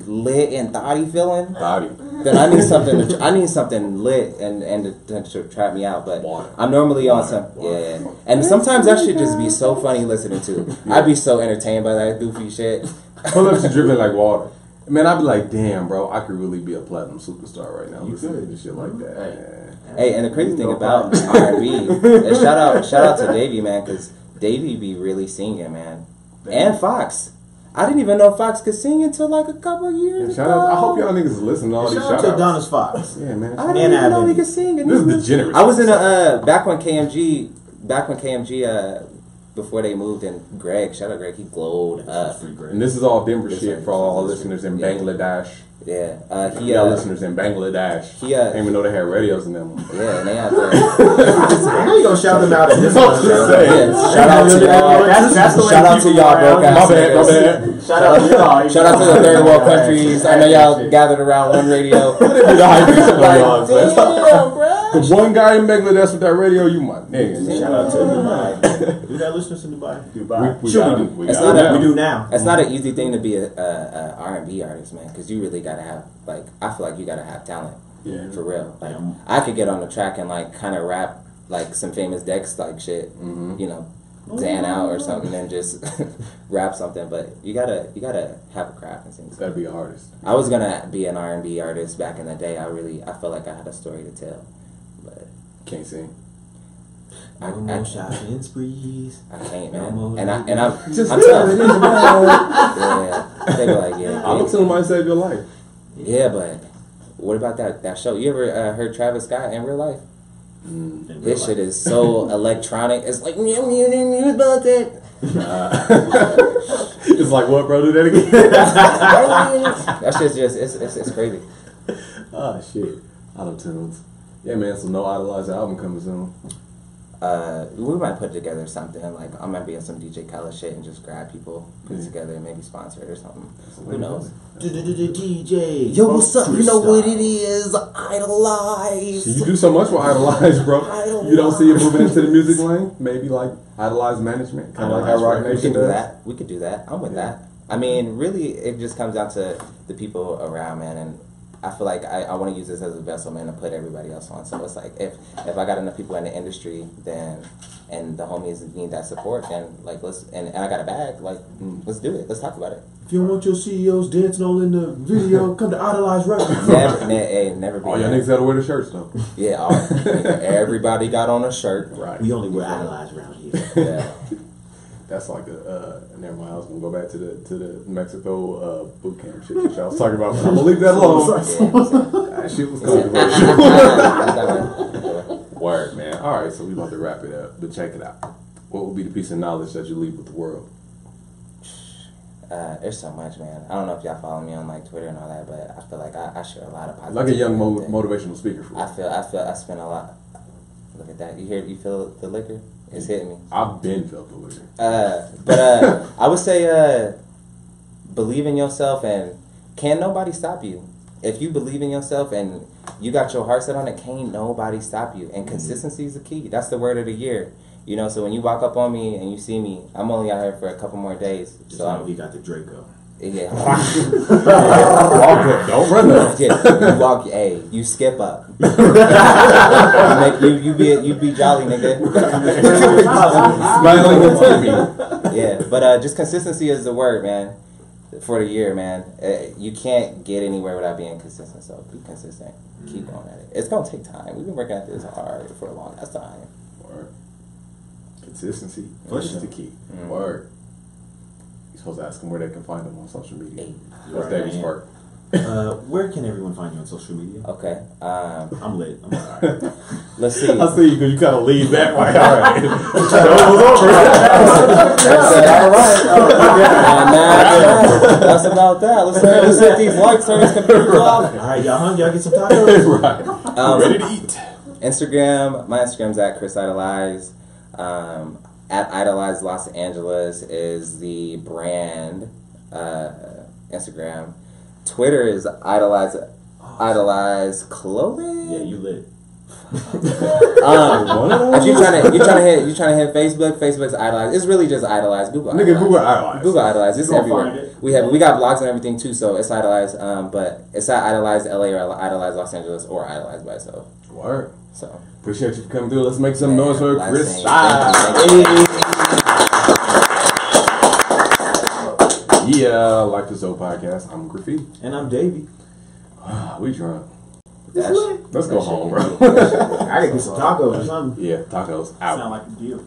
Speaker 3: lit and thotty feeling,
Speaker 1: Thotty.
Speaker 3: then I need something. I need something lit and to trap me out. But
Speaker 1: Water.
Speaker 3: I'm normally on some
Speaker 1: Water.
Speaker 3: yeah. And sometimes that shit just be so funny listening to. I'd be so entertained by that goofy shit.
Speaker 1: Pull up to dripping like water. Man, I'd be like, damn, bro, I could really be a platinum superstar right now.
Speaker 2: You
Speaker 1: Listening
Speaker 2: could.
Speaker 1: to shit like that. Man.
Speaker 3: Hey, and the crazy thing about R&B, and shout out to Davey, man, because Davey be really singing, man, and Fox. I didn't even know Fox could sing until like a couple of years
Speaker 1: Shout
Speaker 3: ago.
Speaker 1: out, I hope y'all niggas is listening to all these
Speaker 2: Shout
Speaker 1: shout
Speaker 2: out to
Speaker 1: outs.
Speaker 2: Adonis Fox.
Speaker 1: Yeah, man.
Speaker 3: I didn't
Speaker 2: And
Speaker 3: even know
Speaker 2: Abby.
Speaker 3: he could sing. And
Speaker 1: This is degenerate.
Speaker 3: I was in a back when KMG before they moved, and Greg, shout out Greg, he glowed up.
Speaker 2: Free Greg.
Speaker 1: And this is all Denver
Speaker 3: This
Speaker 1: shit
Speaker 3: one-
Speaker 1: for all our
Speaker 3: this
Speaker 1: listeners in
Speaker 3: yeah.
Speaker 1: Bangladesh.
Speaker 3: Yeah,
Speaker 1: Y'all listeners in Bangladesh.
Speaker 3: He
Speaker 1: Didn't even know they had radios in them.
Speaker 3: yeah, and they out there.
Speaker 2: How you gonna shout them out at this
Speaker 1: I'm
Speaker 2: point?
Speaker 1: just saying.
Speaker 3: Yeah, shout out to y'all.
Speaker 5: That's the way
Speaker 3: Shout out to
Speaker 5: people
Speaker 3: y'all,
Speaker 5: are
Speaker 3: broke
Speaker 5: out
Speaker 3: ass
Speaker 1: My bad, my
Speaker 3: niggas.
Speaker 1: bad.
Speaker 5: Shout out to y'all.
Speaker 3: Shout out to the third world countries. I know y'all gathered around one radio.
Speaker 1: What if the hype is
Speaker 3: Like,
Speaker 1: y'all, man?
Speaker 3: damn, bro.
Speaker 1: One guy in Bangladesh with that radio, you my nigga.
Speaker 2: Shout out to Dubai. We got listeners in Dubai.
Speaker 1: We
Speaker 2: Sure
Speaker 1: got
Speaker 2: we
Speaker 1: it.
Speaker 2: do.
Speaker 1: We
Speaker 3: It's
Speaker 1: got
Speaker 3: not
Speaker 1: it.
Speaker 3: a-
Speaker 2: We do now.
Speaker 3: It's not an easy thing to be a R&B artist, man, because you really gotta have like I feel like you gotta have talent
Speaker 1: Yeah.
Speaker 3: for real. Like
Speaker 2: Yeah.
Speaker 3: I could get on the track and like kind of rap like some famous Dex like shit, you know, Zan out or something, and just rap something. But you gotta have a craft and things.
Speaker 1: It's gotta be an artist.
Speaker 3: I was gonna be an R&B artist back in the day. I felt like I had a story to tell, but
Speaker 1: Can't sing.
Speaker 2: No more shopping sprees.
Speaker 3: I can't,
Speaker 2: No
Speaker 3: man.
Speaker 2: more
Speaker 3: And I'm
Speaker 1: Just
Speaker 3: I'm
Speaker 1: do
Speaker 3: tough.
Speaker 1: it. It's
Speaker 3: Yeah, they be like, yeah,
Speaker 1: Auto-tune might save your life.
Speaker 3: yeah, but what about that show? You ever heard Travis Scott in real life? This shit is so electronic. It's like
Speaker 1: It's like, what, bro? Do that again?
Speaker 3: that shit's just it's crazy.
Speaker 1: Oh, shit. Auto-tunes. Yeah, man, so no Idolize album coming soon.
Speaker 3: We might put together something like I might be on some DJ Khaled shit and just grab people, put it together, and maybe sponsor it or something. Who knows?
Speaker 2: DJ.
Speaker 3: Yo, what's up? You know what it is? Idolize.
Speaker 1: You do so much with Idolize, bro. You don't see it moving into the music lane? Maybe like Idolize management? Kind of like how Rock
Speaker 3: We
Speaker 1: Nation
Speaker 3: could do
Speaker 1: does?
Speaker 3: that. We could do that. I'm with
Speaker 1: Yeah.
Speaker 3: that. I mean, really, it just comes down to the people around, man. And I feel like I want to use this as a vessel, man, to put everybody else on. So it's like if I got enough people in the industry, then and the homies need that support, then like let's and I got a bag, like let's do it. Let's talk about it.
Speaker 2: If you don't want your CEOs dancing all in the video, come to Idolize Records.
Speaker 3: Never be.
Speaker 1: All y'all niggas gotta wear the shirts, though.
Speaker 3: Yeah, everybody got on a shirt.
Speaker 1: Right.
Speaker 2: We only wear Idolize around here.
Speaker 3: Yeah.
Speaker 1: That's like never mind. I was gonna go back to the Mexico boot camp shit that y'all was talking about. But I'm gonna leave that alone. That shit was controversial. Word, man. All right, so we about to wrap it up, but check it out. What would be the piece of knowledge that you leave with the world?
Speaker 3: There's so much, man. I don't know if y'all follow me on like Twitter and all that, but I feel like I share a lot of positive.
Speaker 1: Like a young motivational speaker for
Speaker 3: I spend a lot. Look at that. You feel the liquor? It's hitting me.
Speaker 1: I've been felt the liquor.
Speaker 3: But I would say believe in yourself, and can't nobody stop you. If you believe in yourself and you got your heart set on it, can't nobody stop you. And consistency is the key. That's the word of the year. You know, so when you walk up on me and you see me, I'm only out here for a couple more days.
Speaker 2: Just
Speaker 3: So
Speaker 2: know he got the Draco.
Speaker 3: yeah.
Speaker 1: Don't run though.
Speaker 3: Yeah, you walk. Hey, you skip up. you be jolly, nigga.
Speaker 1: Smiling and skipping.
Speaker 3: Yeah, but just consistency is the word, man. For the year, man. You can't get anywhere without being consistent. So be consistent. Keep going at it. It's gonna take time. We've been working at this hard for a long ass time.
Speaker 1: Word. Consistency
Speaker 2: For
Speaker 1: is
Speaker 2: sure.
Speaker 1: the key. Word. You're supposed to ask them where they can find them on social media.
Speaker 3: Hey.
Speaker 1: That's
Speaker 2: Right,
Speaker 1: David's
Speaker 2: man.
Speaker 1: part.
Speaker 2: Where can everyone find you on social media?
Speaker 3: Okay.
Speaker 2: I'm lit. I'm alright.
Speaker 3: Let's see.
Speaker 1: I see you because you kind of lead back like, all right.
Speaker 3: That's about that. Let's hit these likes on this computer off.
Speaker 2: Alright, y'all hungry? Y'all get some tacos?
Speaker 1: Right. Ready to eat.
Speaker 3: Instagram. My Instagram's at Chris Idolize. At Idolize Los Angeles is the brand Instagram. Twitter is Idolize Clothing.
Speaker 2: Yeah, you lit.
Speaker 3: If you're trying to hit Facebook, Facebook's Idolize. It's really just Idolize. Google
Speaker 1: Nigga,
Speaker 3: Idolize.
Speaker 1: Google Idolize.
Speaker 3: Google Idolize. It's
Speaker 5: You'll
Speaker 3: everywhere.
Speaker 5: find it.
Speaker 3: We got blogs and everything too, so it's Idolize. But it's at Idolize LA or Idolize Los Angeles or Idolize by itself.
Speaker 1: Word.
Speaker 3: So
Speaker 1: Appreciate you for coming through. Let's make some noise for
Speaker 3: Last
Speaker 1: Chris.
Speaker 3: thing. Thank you.
Speaker 1: Yeah, like the Zoe podcast. I'm Graffiti.
Speaker 2: And I'm Davey.
Speaker 1: We drunk.
Speaker 3: That's-
Speaker 1: Let's go home, bro.
Speaker 2: I gotta get some tacos or something.
Speaker 1: Yeah, tacos out.
Speaker 5: Sound like a deal.